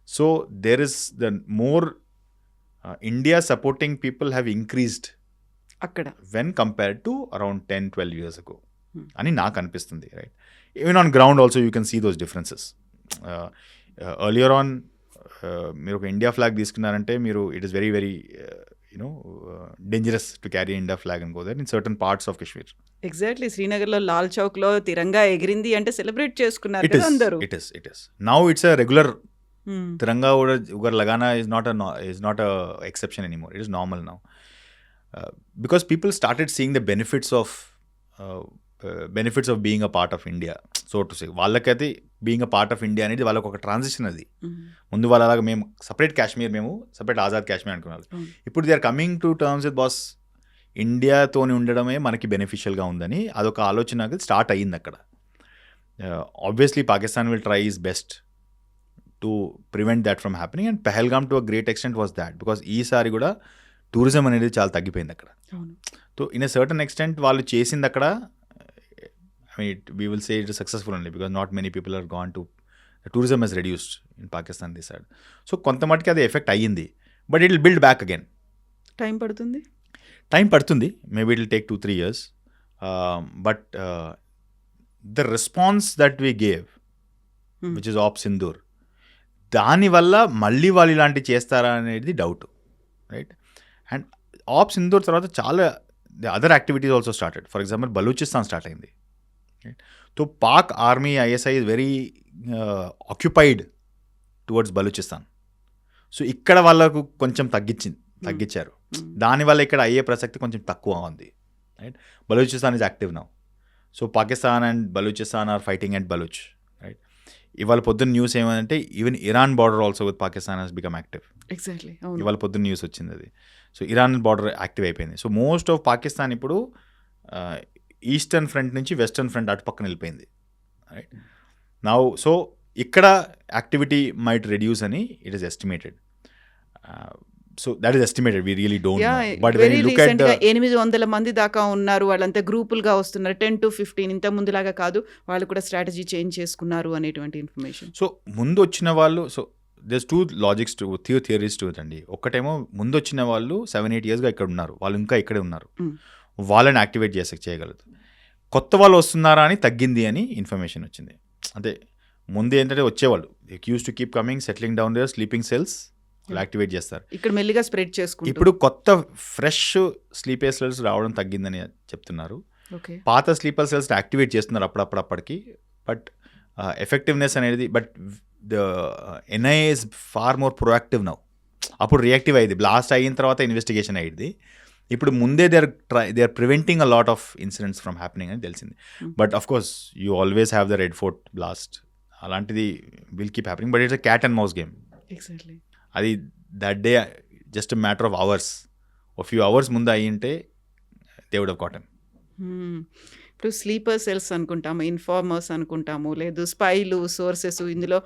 So there is the more India supporting people have increased అక్కడ when compared to around 10-12 years ago అని నాకు అనిపిస్తుంది, right. Even on ground also you can see those differences. Earlier on మీరు ఒక India flag తీసుకున్నారంటే మీరు it is very very dangerous to carry India flag and go there in certain parts of Kashmir. Exactly. శ్రీనగర్లో లాల్ చౌక్లో తిరంగా ఎగిరింది అంటే celebrate చేసుకున్నారు కదా అందరూ. It is. Now it's a regular Tiranga ugar lagana is not a exception anymore. It is normal now. Because people started seeing the benefits of being a part of India, so to say. వాళ్ళకైతే being a part of India అనేది వాళ్ళకి ఒక transition. అది ముందు వాళ్ళలాగా మేము separate Kashmir, మేము separate Azad Kashmir అనుకున్నారు. ఇప్పుడు they are coming to terms with బాస్ ఇండియాతోని ఉండడమే మనకి బెనిఫిషియల్గా ఉందని అదొక ఆలోచన స్టార్ట్ అయ్యింది అక్కడ. Obviously Pakistan will try is best to prevent that from happening, and Pahalgam to a great extent was that. Because ఈసారి కూడా టూరిజం అనేది చాలా తగ్గిపోయింది అక్కడ. So in a certain extent వాళ్ళు చేసింది అక్కడ, we will say it is successful only because not many people are gone to, the tourism has reduced in Pakistan this side. So కొంత మటుకి అది ఎఫెక్ట్ అయ్యింది, but it will build back again. Time పడుతుంది, maybe it will take 2-3 years. But the response that we gave which is Op Sindoor, దానివల్ల మళ్ళీ వాళ్ళు ఇలాంటివి చేస్తారా అనేది doubt, right. And Op Sindoor తర్వాత చాలా other activities also started. For example Balochistan start అయింది. So Pak army ISI is very occupied towards Balochistan. So ఇక్కడ వాళ్ళకు కొంచెం తగ్గించారు. దానివల్ల ఇక్కడ అయ్యే ప్రసక్తి కొంచెం తక్కువ ఉంది, right. Balochistan is active now. So Pakistan and Balochistan are fighting at Baloch, right. ఇవాళ పొద్దున్న న్యూస్ ఏమంటే even Iran border also with Pakistan has become active. Exactly. ఇవాళ పొద్దున్న న్యూస్ వచ్చింది అది. సో ఇరాన్ బార్డర్ యాక్టివ్ అయిపోయింది. సో మోస్ట్ ఆఫ్ పాకిస్తాన్ ఇప్పుడు ఈస్టర్న్ ఫ్రంట్ నుంచి వెస్టర్న్ ఫ్రంట్ అటు పక్కన వెళ్ళిపోయింది, రైట్. నౌ సో ఇక్కడ యాక్టివిటీ మైట్ రెడ్యూస్ అని it is estimated. So that is estimated, we really don't know. But when you look at 800 మంది దాకా ఉన్నారు, వాళ్ళంతా గ్రూపులుగా వస్తున్నారు, 10-15. ఇంత ముందులాగా కాదు, వాళ్ళు కూడా స్ట్రాటజీ చేంజ్ చేసుకున్నారు అనేటువంటి ఇన్ఫర్మేషన్. సో ముందు వచ్చిన వాళ్ళు, so దెస్ two logics to theories to it అండి. ఒక్కటేమో ముందు వచ్చిన వాళ్ళు 7-8 ఇయర్స్గా ఇక్కడ ఉన్నారు, వాళ్ళు ఇంకా ఇక్కడే ఉన్నారు, వాళ్ళని యాక్టివేట్ చేయగలదు. కొత్త వాళ్ళు వస్తున్నారా అని తగ్గింది అని ఇన్ఫర్మేషన్ వచ్చింది. అంటే ముందు ఏంటంటే వచ్చేవాళ్ళు used to keep coming, settling down there sleeping cells activate చేస్తారు. ఇక్కడ మెల్లిగా స్ప్రెడ్ చేసుకుంటూ ఇప్పుడు కొత్త ఫ్రెష్ స్లీపర్ సెల్స్ రావడం తగ్గిందని చెప్తున్నారు. ఓకే పాత స్లీపర్ సెల్స్ యాక్టివేట్ చేస్తున్నారు అప్పుడప్పటికి. బట్ ఎఫెక్టివ్నెస్ అనేది, but the NIA is far more proactive now. అప్పుడు రియాక్టివ్ అయ్యింది, బ్లాస్ట్ అయిన తర్వాత ఇన్వెస్టిగేషన్ అయ్యింది. ఇప్పుడు ముందే they are preventing a lot of incidents from happening అని తెలిసింది. But of course you always have the Red Fort blast, అలాంటిది will keep happening. But it's a cat and mouse game. Exactly అది that day just matter of hours, a few hours ముందు అయ్యింటే they would have cotton. ఇప్పుడు sleeper cells అనుకుంటాము, informers అనుకుంటాము, లేదు స్పైలు, sources, ఇందులో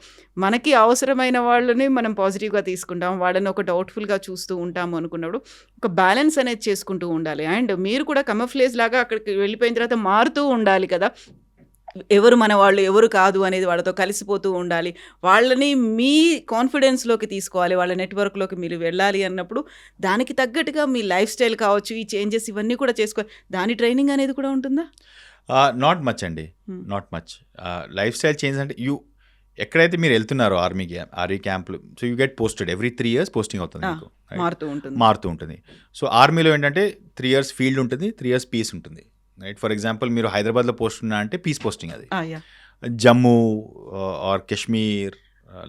మనకి అవసరమైన వాళ్ళని మనం పాజిటివ్గా తీసుకుంటాము, వాళ్ళని ఒక డౌట్ఫుల్గా చూస్తూ ఉంటాము అనుకున్నప్పుడు ఒక బ్యాలెన్స్ అనేది చేసుకుంటూ ఉండాలి. అండ్ మీరు కూడా కమఫ్లేజ్ లాగా అక్కడికి వెళ్ళిపోయిన తర్వాత మారుతూ ఉండాలి కదా, ఎవరు మన వాళ్ళు ఎవరు కాదు అనేది వాళ్ళతో కలిసిపోతూ ఉండాలి, వాళ్ళని మీ కాన్ఫిడెన్స్లోకి తీసుకోవాలి, వాళ్ళ నెట్వర్క్లోకి మీరు వెళ్ళాలి అన్నప్పుడు దానికి తగ్గట్టుగా మీ లైఫ్ స్టైల్ కావచ్చు, ఈ చేంజెస్ ఇవన్నీ కూడా చేసుకోవాలి. దాని ట్రైనింగ్ అనేది కూడా ఉంటుందా? నాట్ మచ్ అండి, not much. Lifestyle change అంటే ఎక్కడైతే మీరు వెళ్తున్నారో ఆర్మీ క్యాంప్లు, so you get posted every 3 years posting అవుతుంది మీకు, మారుతూ ఉంటుంది. సో ఆర్మీలో ఏంటంటే 3 years ఫీల్డ్ ఉంటుంది, 3 years పీస్ ఉంటుంది, రైట్? ఫర్ ఎగ్జాంపుల్ మీరు హైదరాబాద్లో పోస్ట్ ఉన్నా అంటే పీస్ పోస్టింగ్ అది. Jammu or Kashmir,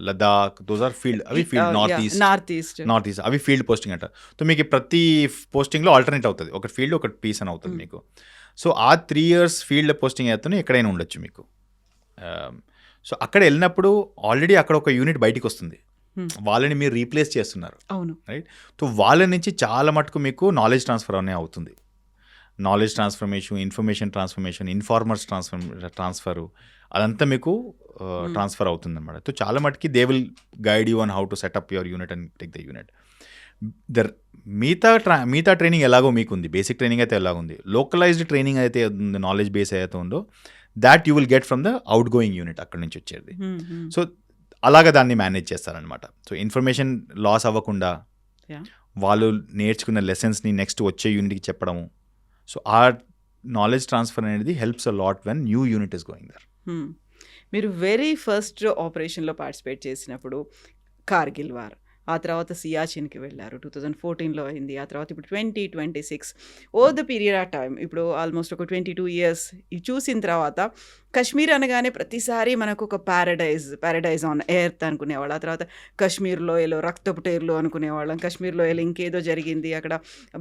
Ladakh, those are field, అవి ఫీల్డ్. నార్త్ ఈస్ట్ అవి ఫీల్డ్ పోస్టింగ్ అంటారు. సో మీకు ప్రతి పోస్టింగ్లో ఆల్టర్నేట్ అవుతుంది, ఒక ఫీల్డ్ ఒక పీస్ అని అవుతుంది మీకు. సో ఆ 3 years ఫీల్డ్ పోస్టింగ్ అయితే ఎక్కడైనా ఉండొచ్చు మీకు. సో అక్కడ వెళ్ళినప్పుడు ఆల్రెడీ అక్కడ ఒక యూనిట్ బయటికి వస్తుంది, వాళ్ళని మీరు రీప్లేస్ చేస్తున్నారు, రైట్? సో వాళ్ళ నుంచి చాలా మటుకు మీకు నాలెడ్జ్ ట్రాన్స్ఫర్ అనే అవుతుంది. Knowledge transformation, information transformation, informers transfer, అదంతా మీకు ట్రాన్స్ఫర్ అవుతుంది అనమాట. సో చాలా మటుకి they will guide you on how to set up your unit and take the unit. మిగతా ట్రైనింగ్ ఎలాగో మీకు ఉంది, బేసిక్ ట్రైనింగ్ అయితే ఎలాగుంది, లోకలైజ్డ్ ట్రైనింగ్ అయితే ఉంది, నాలెడ్జ్ బేస్ అయితే ఉందో that you will get from the out going unit, అక్కడి నుంచి వచ్చేది. సో అలాగా దాన్ని మేనేజ్ చేస్తారనమాట. సో ఇన్ఫర్మేషన్ లాస్ అవ్వకుండా వాళ్ళు నేర్చుకున్న లెసన్స్ని నెక్స్ట్ వచ్చే యూనిట్కి చెప్పడము. సో ఆ నాలెడ్జ్ ట్రాన్స్ఫర్ అనేది helps a lot when new unit is going there. మీరు వెరీ ఫస్ట్ ఆపరేషన్లో పార్టిసిపేట్ చేసినప్పుడు కార్గిల్ వార్, ఆ తర్వాత సియాచిన్కి వెళ్ళారు, 2014లో అయింది, ఆ తర్వాత ఇప్పుడు 2026 over the period of time, ఇప్పుడు ఆల్మోస్ట్ ఒక 22 years ఇవి చూసిన తర్వాత కశ్మీర్ అనగానే ప్రతిసారి మనకు ఒక ప్యారడైజ్ ఆన్ ఎర్త్ అనుకునేవాళ్ళు, ఆ తర్వాత కశ్మీర్లో ఏలో రక్తపుటేర్లు అనుకునేవాళ్ళం, కశ్మీర్లో ఏలో ఇంకేదో జరిగింది, అక్కడ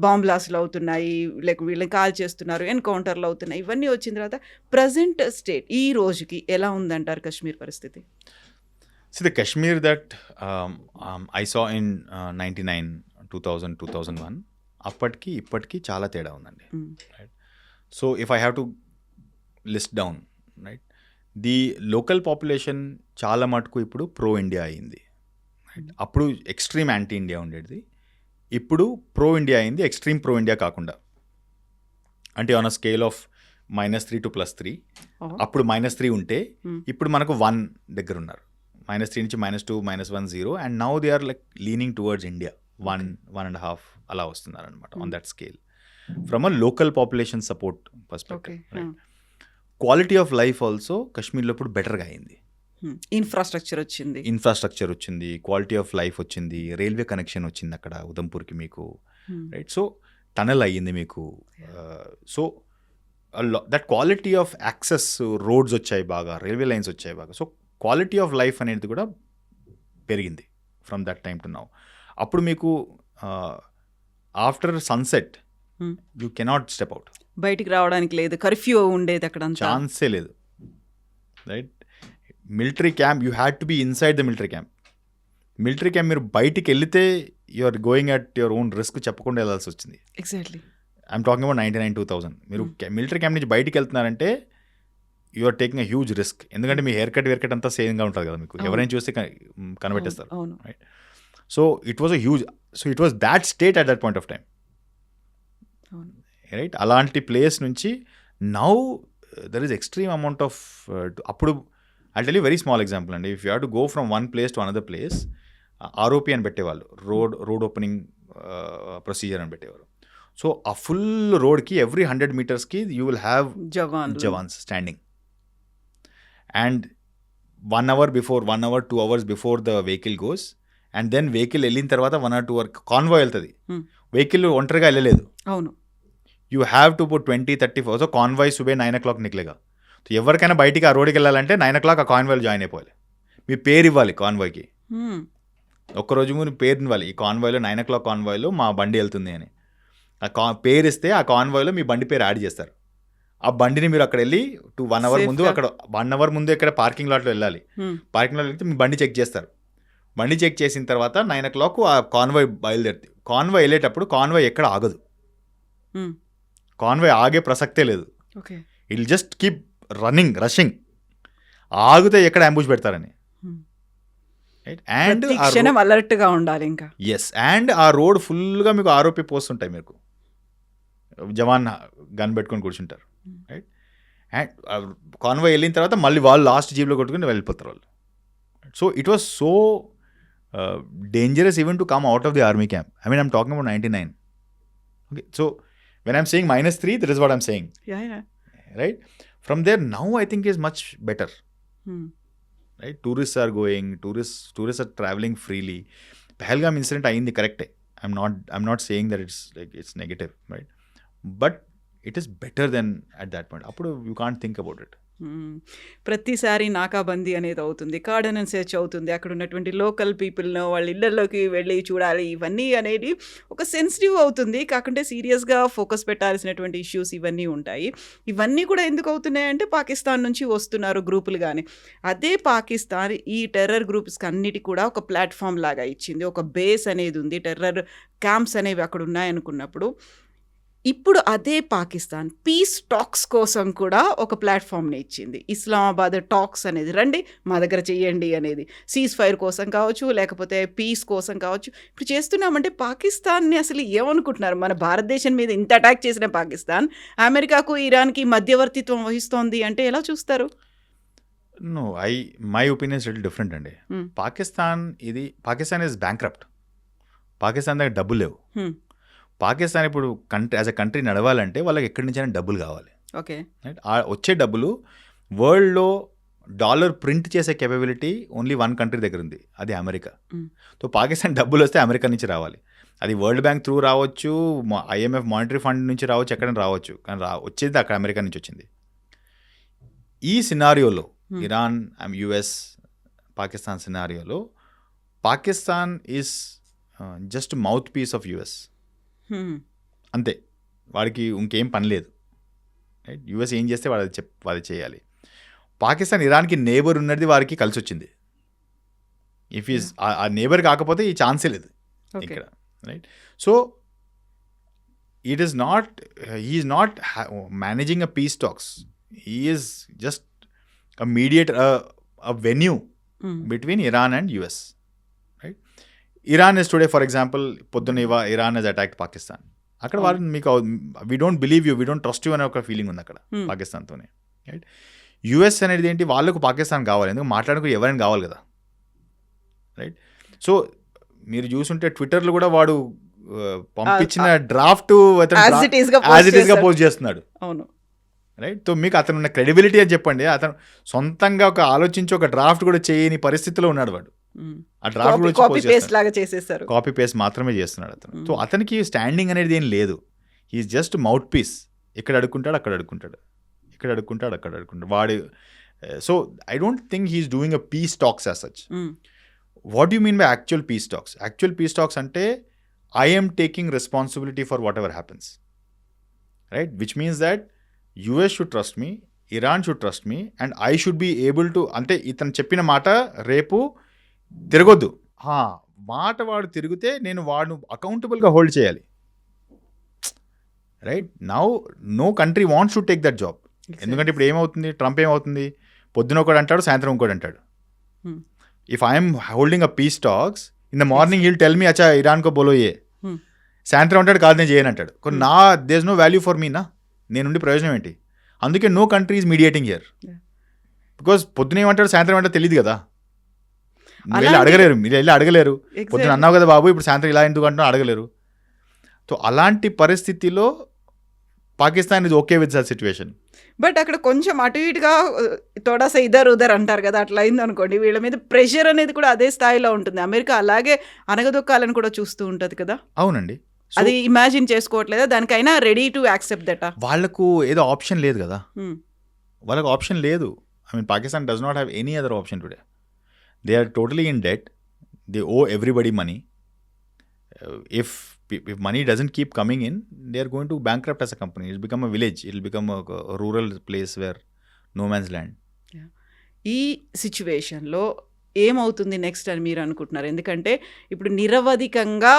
బాంబ్ బ్లాస్ట్లు అవుతున్నాయి, లేక వీళ్ళని కాల్ చేస్తున్నారు, ఎన్కౌంటర్లు అవుతున్నాయి, ఇవన్నీ వచ్చిన తర్వాత ప్రజెంట్ స్టేట్ ఈ రోజుకి ఎలా ఉందంటారు కశ్మీర్ పరిస్థితి? See, the Kashmir that I saw in 99, 2000, 2001, అప్పటికి ఇప్పటికి చాలా తేడా ఉందండి, right? So if I have to list down, right, the local population చాలా మటుకు ఇప్పుడు ప్రో ఇండియా అయింది, రైట్? అప్పుడు ఎక్స్ట్రీమ్ యాంటీ ఇండియా ఉండేది, ఇప్పుడు ప్రో ఇండియా అయింది, ఎక్స్ట్రీమ్ ప్రో ఇండియా కాకుండా. అంటే on a scale of -3 to +3, అప్పుడు -3 ఉంటే ఇప్పుడు మనకు 1 దగ్గర ఉన్నారు, -3 నుంచి -2, -1, 0, and now they are like leaning towards India, 1, 1.5 అలా వస్తున్నారు అనమాట on that scale from a local population support perspective, right? Quality of life also కశ్మీర్లో ఇప్పుడు బెటర్గా అయింది, ఇన్ఫ్రాస్ట్రక్చర్ వచ్చింది, క్వాలిటీ ఆఫ్ లైఫ్ వచ్చింది, రైల్వే కనెక్షన్ వచ్చింది అక్కడ ఉదంపూర్కి మీకు, రైట్? సో టనల్ అయ్యింది మీకు. So that quality of access, roads వచ్చాయి బాగా, రైల్వే లైన్స్ వచ్చాయి బాగా. సో క్వాలిటీ ఆఫ్ లైఫ్ అనేది కూడా పెరిగింది from that time to now. అప్పుడు మీకు after sunset you cannot step out, బయటికి రావడానికి లేదు, కర్ఫ్యూ ఉండేది, అక్కడ ఛాన్సే లేదు, right? Military camp you had to be inside the military camp. Military camp మీరు బయటికి వెళ్తే you are going at your own risk, చెప్పకుండా వెళ్ళాల్సి వచ్చింది. Exactly, I'm talking about 99, 2000. మీరు మిలిటరీ క్యాంప్ నుంచి బయటికి వెళ్తున్నారంటే you are taking a huge risk, ఎందుకంటే మీ హెయిర్ కట్ అంతా సేమ్గా ఉంటుంది కదా మీకు, ఎవరైనా చూస్తే కనిపెట్టేస్తారు, right? So it was a huge, so it was that state at that point of time, right? అలాంటి ప్లేస్ నుంచి now there is extreme amount of, అప్పుడు I tell you very small example అండి, if you have to go from one place to another place, ROP అని పెట్టేవాళ్ళు, road opening procedure అని పెట్టేవారు. So ఆ full రోడ్కి ఎవ్రీ 100 మీటర్స్కి you will have jawans standing. And 1 hour before 1 hour 2 hours before the vehicle goes, and then vehicle వెళ్ళిన తర్వాత 1 or 2 hours convoy వెళ్తుంది. వెహికల్ ఒంటరిగా వెళ్ళలేదు. అవును, you have to put 20-30. So convoy సుబే 9 o'clock నికలేగా. సో ఎవరికైనా బయటికి ఆ రోడ్కి వెళ్ళాలంటే 9 o'clock ఆ కాన్వాయ్లో జాయిన్ అయిపోవాలి. మీ పేరు ఇవ్వాలి కాన్వాయ్కి, ఒక్కరోజు మీరు పేరు ఇవ్వాలి. ఈ కాన్వాయ్లో 9 o'clock కాన్వాయ్లో మా బండి వెళ్తుంది అని ఆ పేరు ఇస్తే ఆ కాన్వాయ్లో మీ బండి పేరు యాడ్ చేస్తారు. ఆ బండిని మీరు అక్కడ వెళ్ళి 1 hour ముందు, అక్కడ 1 hour ముందు ఇక్కడ పార్కింగ్ లాట్లో వెళ్ళాలి. పార్కింగ్ లాట్లో వెళ్తే మీ బండి చెక్ చేస్తారు. బండి చెక్ చేసిన తర్వాత 9 o'clock ఆ కాన్వాయ్ బయలుదేరుతుంది. కాన్వాయ్ వెళ్ళేటప్పుడు కాన్వాయ్ ఎక్కడ ఆగదు. కాన్వాయ్ ఆగే ప్రసక్తే లేదు. It just keep rushing. ఆగితే ఎక్కడ అంబుష్ పెడతారని. అండ్ అలర్ట్ గా ఉండాలి ఇంకా. ఎస్, అండ్ ఆ రోడ్ ఫుల్గా మీకు ఆర్ఓపి పోస్ట్ ఉంటాయి. మీకు జవాన్ గన్ పెట్టుకొని కూర్చుంటారు. రైట్, అండ్ కాన్వాయ్ వెళ్ళిన తర్వాత మళ్ళీ వాళ్ళు లాస్ట్ జీప్లో కొట్టుకుని వెళ్ళిపోతారు వాళ్ళు. So it was so dangerous even to come out of the army camp. I mean, I'm talking about 99. Okay, so when I'm saying -3, that is what I'm saying. Yeah. Right? From there, now I think is much better. Right? Tourists are going, tourists are traveling freely. Pahalgam incident ayindi correct. I'm not saying that it's negative, right? But it is better than at that point. Appudu you can't think about it. ప్రతిసారి నాకాబందీ అనేది అవుతుంది, cordon and search అవుతుంది, అక్కడ ఉన్నటువంటి local పీపుల్ను వాళ్ళ ఇళ్లలోకి వెళ్ళి చూడాలి. ఇవన్నీ అనేది ఒక సెన్సిటివ్ అవుతుంది, కాకుంటే సీరియస్గా ఫోకస్ పెట్టాల్సినటువంటి ఇష్యూస్ ఇవన్నీ ఉంటాయి. ఇవన్నీ కూడా ఎందుకు అవుతున్నాయంటే పాకిస్తాన్ నుంచి వస్తున్నారు గ్రూపులు. కానీ అదే పాకిస్తాన్ ఈ టెర్రర్ గ్రూప్స్కి అన్నిటి కూడా ఒక ప్లాట్ఫామ్ లాగా ఇచ్చింది, ఒక బేస్ అనేది ఉంది, టెర్రర్ క్యాంప్స్ అనేవి అక్కడ ఉన్నాయనుకున్నప్పుడు ఇప్పుడు అదే పాకిస్తాన్ పీస్ టాక్స్ కోసం కూడా ఒక ప్లాట్ఫామ్ని ఇచ్చింది. ఇస్లామాబాద్ టాక్స్ అనేది రండి మా దగ్గర చెయ్యండి అనేది, సీజ్ ఫైర్ కోసం కావచ్చు, లేకపోతే పీస్ కోసం కావచ్చు. ఇప్పుడు చేస్తున్నామంటే పాకిస్తాన్ని అసలు ఏమనుకుంటున్నారు? మన భారతదేశం మీద ఇంత అటాక్ చేసిన పాకిస్తాన్ అమెరికాకు ఇరాన్కి మధ్యవర్తిత్వం వహిస్తోంది అంటే ఎలా చూస్తారు? No, my opinion is little different అండి. Pakistan is bankrupt. పాకిస్తాన్ దగ్గర డబ్బులు లేవు. పాకిస్తాన్ ఇప్పుడు యాజ్ అ కంట్రీ నడవాలంటే వాళ్ళకి ఎక్కడి నుంచైనా డబ్బులు కావాలి. Okay, right. వచ్చే డబ్బులు వరల్డ్లో డాలర్ ప్రింట్ చేసే కెపబిలిటీ ఓన్లీ 1 కంట్రీ దగ్గర ఉంది, అది అమెరికా. సో పాకిస్తాన్ డబ్బులు వస్తే అమెరికా నుంచి రావాలి. అది వరల్డ్ బ్యాంక్ త్రూ రావచ్చు, IMF మానిటరీ ఫండ్ నుంచి రావచ్చు, ఎక్కడైనా రావచ్చు, కానీ వచ్చేది అక్కడ అమెరికా నుంచి వచ్చింది. ఈ సినారియోలో ఇరాన్, US, పాకిస్తాన్ సినారియోలో Pakistan is just mouthpiece of US. అంతే, వాడికి ఇంకేం పని లేదు. రైట్, US ఏం చేస్తే వాడు చేయాలి. పాకిస్తాన్ ఇరాన్కి నేబర్ ఉన్నది వారికి కలిసి వచ్చింది. ఇఫ్ ఈజ్ ఆ నేబర్ కాకపోతే ఈ ఛాన్సే లేదు ఇక్కడ. Right, so it is not, he is not managing a peace talks, he is just a mediator, a venue between Iran and US. Iran is today, for example, పొద్దున్న ఇరాన్ హెస్ అటాక్డ్ పాకిస్తాన్. అక్కడ వాళ్ళు మీకు we don't believe you, we don't trust you అనే ఒక feeling ఉంది అక్కడ పాకిస్తాన్తోనే. Right, US అనేది ఏంటి, వాళ్ళకు పాకిస్తాన్ కావాలి, ఎందుకు మాట్లాడుకు ఎవరైనా కావాలి కదా. రైట్, సో మీరు చూసుంటే ట్విట్టర్లో కూడా వాడు పంపించిన డ్రాఫ్ట్ యాజ్ ఇట్ ఈస్గా పోస్ట్ చేస్తున్నాడు. అవును, రైట్. సో మీకు అతను ఉన్న క్రెడిబిలిటీ అని చెప్పండి. అతను సొంతంగా ఒక ఆలోచించి ఒక డ్రాఫ్ట్ కూడా చేయని పరిస్థితిలో ఉన్నాడు వాడు. ఆ డ్రాఫ్ట్ కాపీ పేస్ట్ మాత్రమే చేస్తున్నాడు అతను. సో అతనికి స్టాండింగ్ అనేది ఏం లేదు. He's just mouthpiece. ఇక్కడ అడుక్కుంటాడు, అక్కడ అడుక్కుంటాడు, ఇక్కడ అడుక్కుంటాడు, అక్కడ అడుక్కుంటాడు వాడు. So I don't think he's doing a peace talks as such. What you mean by actual peace talks? Actual peace talks అంటే I'm taking responsibility for whatever happens. Right, which means that US should trust me, Iran should trust me, and I should be able to, అంటే ఇతను చెప్పిన మాట రేపు తిరగొద్దు. మాట వాడు తిరిగితే నేను వాడు అకౌంటబుల్గా హోల్డ్ చేయాలి. Right, no country wants to take that job. ఎందుకంటే ఇప్పుడు ఏమవుతుంది, ట్రంప్ ఏమవుతుంది, పొద్దున ఒకటి అంటాడు, సాయంత్రం ఇంకోటి అంటాడు. If I'm holding a peace talks, in the morning heal tell me అచ్చా ఇరాన్ కో బోలో ఏ, సాయంత్రం అంటాడు కాదు నేను చేయను అంటాడు. There is no value for me నా, నేనుండి ప్రయోజనం ఏంటి? అందుకే no country is mediating here. Because పొద్దున ఏమంటాడు, సాయంత్రం ఏమంటాడు తెలియదు కదా. మీరు వెళ్ళి అడగలేరు, మీరు వెళ్ళి అడగలేరు. Exactly. పొద్దున అన్నావు కదా బాబు ఇప్పుడు సాయంత్రం ఇలా ఎందుకు అంటున్నా అడగలేరు. సో అలాంటి పరిస్థితిలో Pakistan is okay with that situation. But అక్కడ కొంచెం అటు ఇటుగా తోడాస ఇదర్ ఉదర్ అంటారు కదా, అట్లా అయింది అనుకోండి, వీళ్ళ మీద ప్రెషర్ అనేది కూడా అదే స్థాయిలో ఉంటుంది. అమెరికా అలాగే అనగదొక్కాలని కూడా చూస్తూ ఉంటుంది కదా. అవునండి. అది ఇమాజిన్ చేసుకోవట్లేదా, దానికైనా రెడీ టు యాక్సెప్ట్ దట్? వాళ్ళకు ఏదో ఆప్షన్ లేదు కదా, వాళ్ళకు ఆప్షన్ లేదు. I mean Pakistan does not have any other option today. They are totally in debt, they owe everybody money. If money doesn't keep coming in, they are going to bankrupt as a company. It'll become a village. It'll become a rural place where no man's land. ఈ సిచ్యువేషన్లో ఏమవుతుంది next అని మీరు అనుకుంటున్నారు? ఎందుకంటే ఇప్పుడు నిరవధికంగా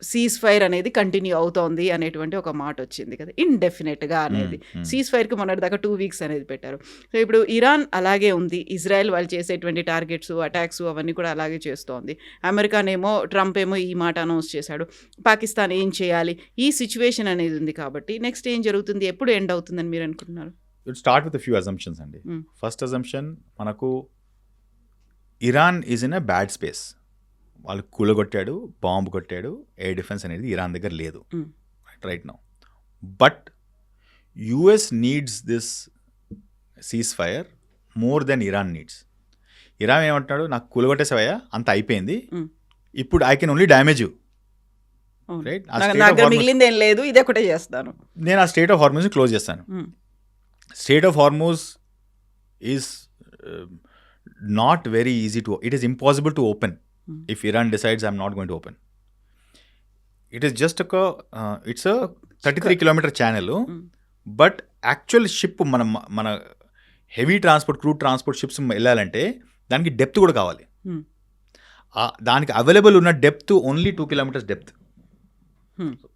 cease fire అనేది continue అవుతోంది అనేటువంటి ఒక మాట వచ్చింది కదా, ఇండెఫినెట్గా అనేది. సీజ్ ఫైర్కి మొన్నటిదాకా 2 weeks అనేది పెట్టారు. సో ఇప్పుడు ఇరాన్ అలాగే ఉంది, ఇజ్రాయెల్ వాళ్ళు చేసేటువంటి టార్గెట్స్, అటాక్స్ అవన్నీ కూడా అలాగే చేస్తోంది. అమెరికానేమో ట్రంప్ ఏమో ఈ మాట అనౌన్స్ చేశాడు. పాకిస్తాన్ ఏం చేయాలి? ఈ సిచ్యువేషన్ అనేది ఉంది కాబట్టి నెక్స్ట్ ఏం జరుగుతుంది, ఎప్పుడు ఎండ్ అవుతుందని మీరు అనుకుంటున్నారు? We'll start with a few assumptions అండి. ఫస్ట్ అజంప్షన్, మనకు Iran is in a bad space. వాళ్ళు కూలగొట్టాడు, బాంబు కొట్టాడు, ఎయిర్ డిఫెన్స్ అనేది ఇరాన్ దగ్గర లేదు right now. But US needs this cease fire more than Iran needs. Iran ఏమంటున్నాడు, నాకు కూలగొట్టేసావయ్యా, అంత అయిపోయింది, ఇప్పుడు I can only damage you, right? మిగిలింది ఏం లేదు, ఇదే ఒకటే చేస్తాను నేను, ఆ స్టేట్ ఆఫ్ హార్మూజ్ క్లోజ్ చేస్తాను. State of Hormuz is not very easy to, it is impossible to open if Iran decides I'm not going to open. It is just it's a 33-kilometer channel, but actual ship మన heavy transport, crude transport ships వెళ్ళాలంటే దానికి depth కూడా కావాలి. దానికి available ఉన్న depth only 2 kilometers depth.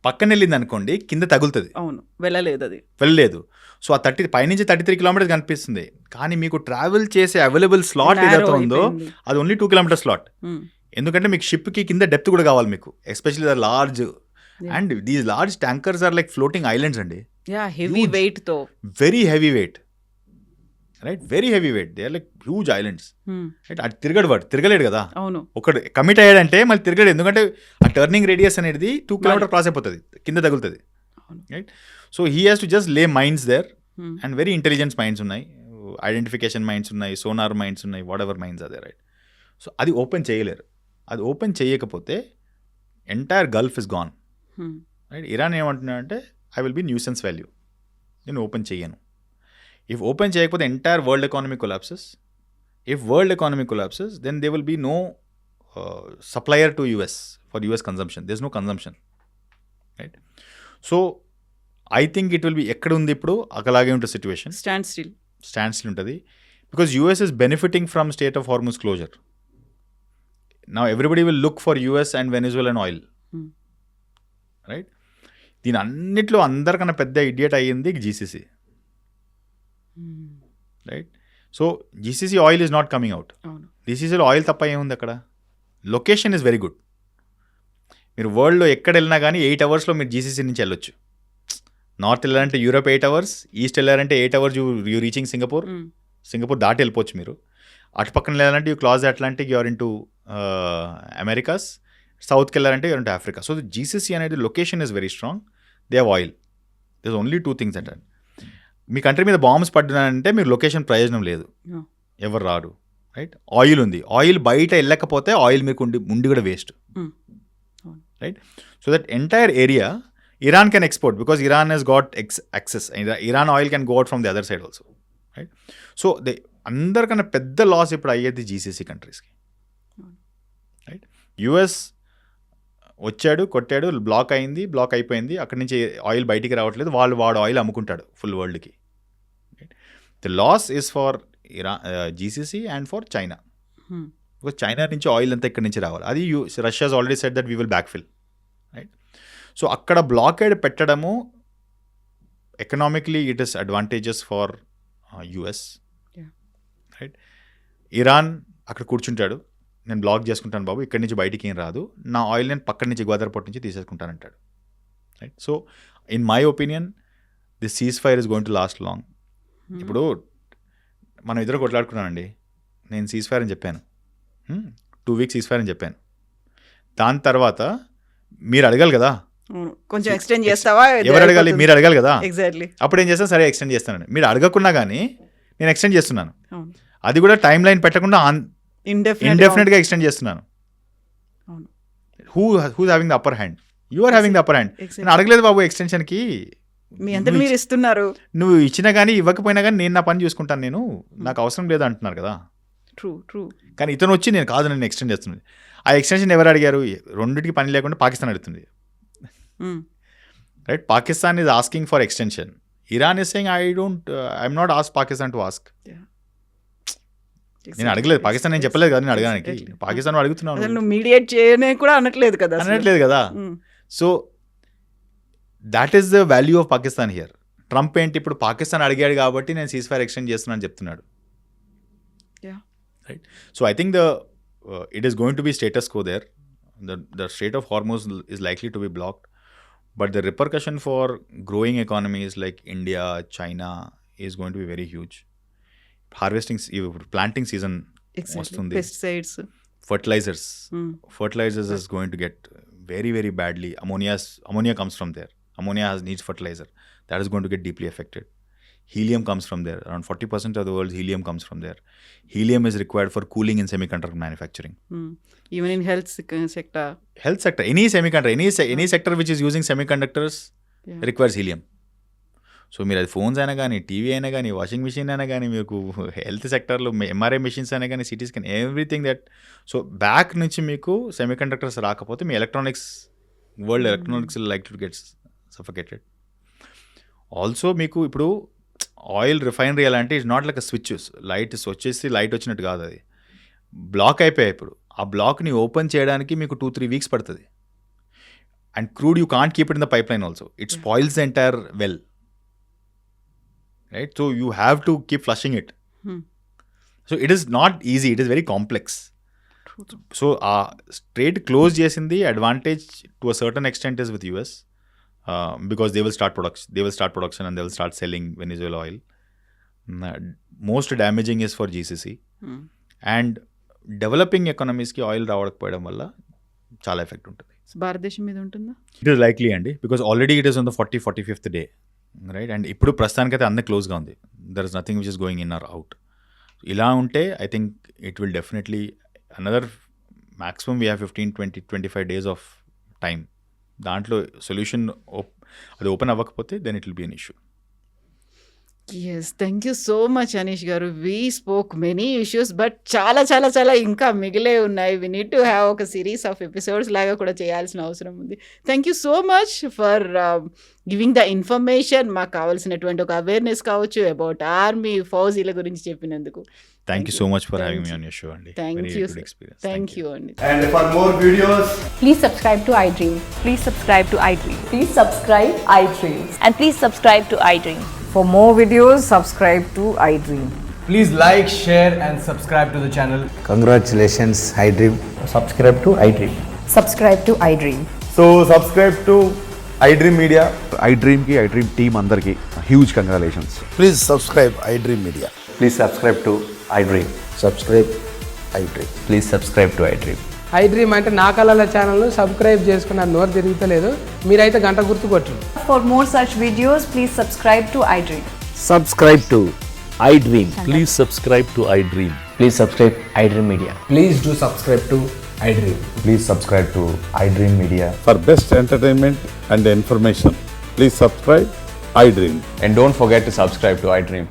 పక్కన వెళ్ళింది అనుకోండి కింద తగులుతుంది. అవును, వెళ్ళలేదు. సో ఆ పైనుంచి 33 kilometers కనిపిస్తుంది, కానీ మీకు ట్రావెల్ చేసే అవైలబుల్ స్లాట్ ఏదైతే ఉందో అది ఓన్లీ 2 kilometer స్లాట్. ఎందుకంటే మీకు షిప్కి కింద డెప్త్ కూడా కావాలి మీకు, especially the large, and these large tankers are like floating islands అండి. హెవీ వెయిట్ తో, very heavy weight, right? Very heavy weight, they are like huge islands, right? అది తిరగలేడు కదా. అవును, ఒకటి కమిట్ అయ్యాడంటే మళ్ళీ తిరగలేడు, ఎందుకంటే ఆ టర్నింగ్ రేడియస్ అనేది 2 kilometers క్రాస్ అయిపోతుంది, కింద తగులుతుంది, right? So he has to just lay mines there, and very intelligence mines ఉన్నాయి, ఐడెంటిఫికేషన్ మైండ్స్ ఉన్నాయి, సోనార్ మైండ్స్ ఉన్నాయి, వాట్ ఎవర్ మైండ్స్ అదే, రైట్? సో అది ఓపెన్ చేయలేరు. అది ఓపెన్ చేయకపోతే entire Gulf is gone, right? Iran ఏమంటున్నాడంటే I will be nuisance value, నేను ఓపెన్ చేయను. ఇఫ్ ఓపెన్ చేయకపోతే entire world economy collapses. If world economy collapses, then they will be no supplier to US for US consumption. There is no consumption, right? So I think it will be, ఎక్కడ ఉంది ఇప్పుడు అలాగే ఉంటుంది situation, stand still ఉంటుంది. Because US is benefiting from state of Hormuz closure. Now everybody will look for US and Venezuelan oil, right? దీని అన్నిట్లో అందరికన్నా పెద్ద ఇడియట్ అయ్యింది GCC, right? So GCC oil is not coming out. GCCలో oil తప్ప ఏముంది అక్కడ? Location is very good. మీరు వరల్డ్లో ఎక్కడ వెళ్ళినా కానీ 8 hours మీరు GCC నుంచి వెళ్ళొచ్చు. నార్త్ వెళ్ళాలంటే యూరోప్ 8 hours, ఈస్ట్ వెళ్ళాలంటే 8 hours you reaching Singapore. Singapore దాటి వెళ్ళిపోవచ్చు మీరు. అటు పక్కన వెళ్ళాలంటే you cross Atlantic, you're into Americas. సౌత్కి వెళ్ళాలంటే you're into Africa. So GCC అనేది location is very strong. They have oil. This only 2 things అంటే, మీ కంట్రీ మీద బాంబ్స్ పడ్డానంటే మీరు లొకేషన్ ప్రయోజనం లేదు, ఎవరు రారు, రైట్? ఆయిల్ ఉంది, ఆయిల్ బయట వెళ్ళకపోతే ఆయిల్ మీకు ఉండి కూడా waste, right? So that entire area Iran can export because Iran has got access. Iran oil can go out from the other side also, right? So అందరికన్నా పెద్ద లాస్ ఇప్పుడు అయ్యేది GCC కంట్రీస్కి, రైట్? యుఎస్ వచ్చాడు, కొట్టాడు, బ్లాక్ అయిపోయింది, అక్కడి నుంచి ఆయిల్ బయటికి రావట్లేదు, వాడు ఆయిల్ అమ్ముకుంటాడు ఫుల్ వరల్డ్కి, right? The loss is for GCC and for China, because China నుంచి ఆయిల్ అంతా ఇక్కడి నుంచి రావాలి. అది Russia's already said that we will backfill, right? So అక్కడ బ్లాకేడ్ పెట్టడము economically it is advantages for US, right? Iran అక్కడ కూర్చుంటాడు, నేను బ్లాక్ చేసుకుంటాను బాబు, ఇక్కడి నుంచి బయటికి ఏం రాదు, నా ఆయిల్ నేను పక్కన నుంచి గోదావరిపోర్ట్ నుంచి తీసేసుకుంటానంటాడు, right? So in my opinion this ceasefire is going to last long. ఇప్పుడు మనం ఇద్దరు కొట్లాడుకున్నానండి, నేను సీజ్ ఫైర్ అని చెప్పాను, 2 వీక్స్ సీజ్ ఫైర్ అని చెప్పాను. దాని తర్వాత మీరు అడగాలి కదా, అవును. కొంచెం ఎక్స్టెండ్ చేస్తావా? ఎవరు అడగాలి? మీరు అడగాలి కదా. ఎగ్జాక్ట్లీ. అప్పుడు ఏం చేస్తాను, సరే ఎక్స్టెండ్ చేస్తాను. మీరు అడగకున్నా కానీ నేను ఎక్స్టెండ్ చేస్తున్నాను. అవును. అది కూడా టైం లైన్ పెట్టకుండా ఇండెఫినెట్గా ఎక్స్టెండ్ చేస్తున్నాను. అవును. Who's having the upper hand? You are having the upper hand. నేను అడగలేదు బాబు ఎక్స్టెన్షన్కి, మీ అంతా మీరు ఇస్తున్నారు. నువ్వు ఇచ్చినా కానీ ఇవ్వకపోయినా కానీ నేను నా పని చూసుకుంటాను, నేను నాకు అవసరం లేదు అంటున్నారు కదా. ట్రూ. కానీ ఇతను వచ్చి నేను కాదు, నేను ఎక్స్టెండ్ చేస్తున్నాను. ఆ ఎక్స్టెన్షన్ ఎవరు అడిగారు? రెండింటికి పని లేకుండా పాకిస్తాన్ అడుగుతుంది, right? Pakistan is asking for extension. Iran is saying I'm not ask Pakistan to ask. నేను అడగలేదు పాకిస్తాన్, నేను చెప్పలేదు కదా నేను అడగడానికి. పాకిస్తాన్ అడుగుతున్నాను, నువ్వు మీడియేట్ చేయనే కూడా అనట్లేదు కదా. So that is the value of Pakistan here. Trump ఏంటి ఇప్పుడు పాకిస్తాన్ అడిగాడు కాబట్టి నేను సీజ్ ఫైర్ ఎక్స్టెండ్ చేస్తున్నాను చెప్తున్నాడు, right? So I think it is going to be status quo there. The Strait of Hormuz is likely to be blocked, but the repercussion for growing economies like India, China is going to be very huge. Planting season, exactly. Pesticides, fertilizers is going to get very, very badly. Ammonia comes from there. Ammonia needs fertilizer. That is going to get deeply affected. Helium comes from there. Around 40% of the world's helium comes from there. Helium is required for cooling in semiconductor manufacturing. Even in health sector. Any semiconductor, any sector which is using semiconductors requires helium. So మీరు అది phones అయినా కానీ, TV అయినా కానీ, washing machine అయినా కానీ, మీకు health సెక్టర్లో ఎంఆర్ఐ మిషన్స్ అయినా కానీ, CT scan, everything that. So back నుంచి మీకు సెమీకండక్టర్స్ రాకపోతే మీ world electronics like to get suffocated. Also మీకు ఇప్పుడు ఆయిల్ రిఫైనరీ ఎలా అంటే it's not like switches, light వచ్చేసి లైట్ వచ్చినట్టు కాదు, అది బ్లాక్ అయిపోయాయి. ఇప్పుడు ఆ బ్లాక్ని ఓపెన్ చేయడానికి మీకు 2-3 వీక్స్ పడుతుంది. And crude you can't keep it in the pipe line also, it spoils the entire well, right? So you have to keep flushing it. So it is not easy, it is very complex. So ఆ straight close చేసింది advantage to a certain extent is with US. Because they will start production and they will start selling Venezuela oil. Most damaging is for GCC. And developing economies ki oil రావకపోవడం వల్ల చాలా effect ఉంటుంది. భారతదేశం మీద ఉంటుందా? It is likely అండి, because already it is on the 45th day, right? And ఇప్పుడు ప్రస్తుతానికైతే అన్నీ క్లోజ్గా ఉంది. There is nothing which is going in or out. ఇలా ఉంటే I think it will definitely another maximum we have 15-20-25 days of time. దాంట్లో solution అది open అవ్వకపోతే then it will be an issue. Yes, thank you so much Anish గారు. We spoke many issues, but చాలా ఇంకా మిగిలే ఉన్నాయి. వీ నీడ్ టు హ్యావ్ ఒక series of episodes లాగా కూడా చేయాల్సిన అవసరం ఉంది. Thank you so much for giving the information. మాకు కావాల్సినటువంటి ఒక అవేర్నెస్ కావచ్చు అబౌట్ ఆర్మీ, ఫౌజీల గురించి చెప్పినందుకు. Thank you so much for having me on your show, Andy. Thank Very you. good experience. Thank you, Andy. And for more videos, please subscribe to iDream. Please subscribe to iDream. Please subscribe iDream. And please subscribe to iDream. For more videos, subscribe to iDream. please like, share and subscribe to the channel. Congratulations, iDream. Subscribe to iDream. Subscribe to iDream. So subscribe to iDream Media. iDream team andarki huge congratulations. Please subscribe iDream Media. Please subscribe to iDream. Subscribe iDream. Please subscribe to iDream. iDream అంటే నా కళల ఛానల్ను subscribe చేసుకున్న నోరు తిరుగుతలేదు, మీరైతే గంట గుర్తు కొట్టండి. For more such videos, please subscribe to iDream. Subscribe to iDream. Please subscribe to iDream. Please subscribe iDream Media. Please do subscribe to iDream. Please subscribe to iDream Media. For best entertainment and information, please subscribe iDream. And don't forget to subscribe to iDream.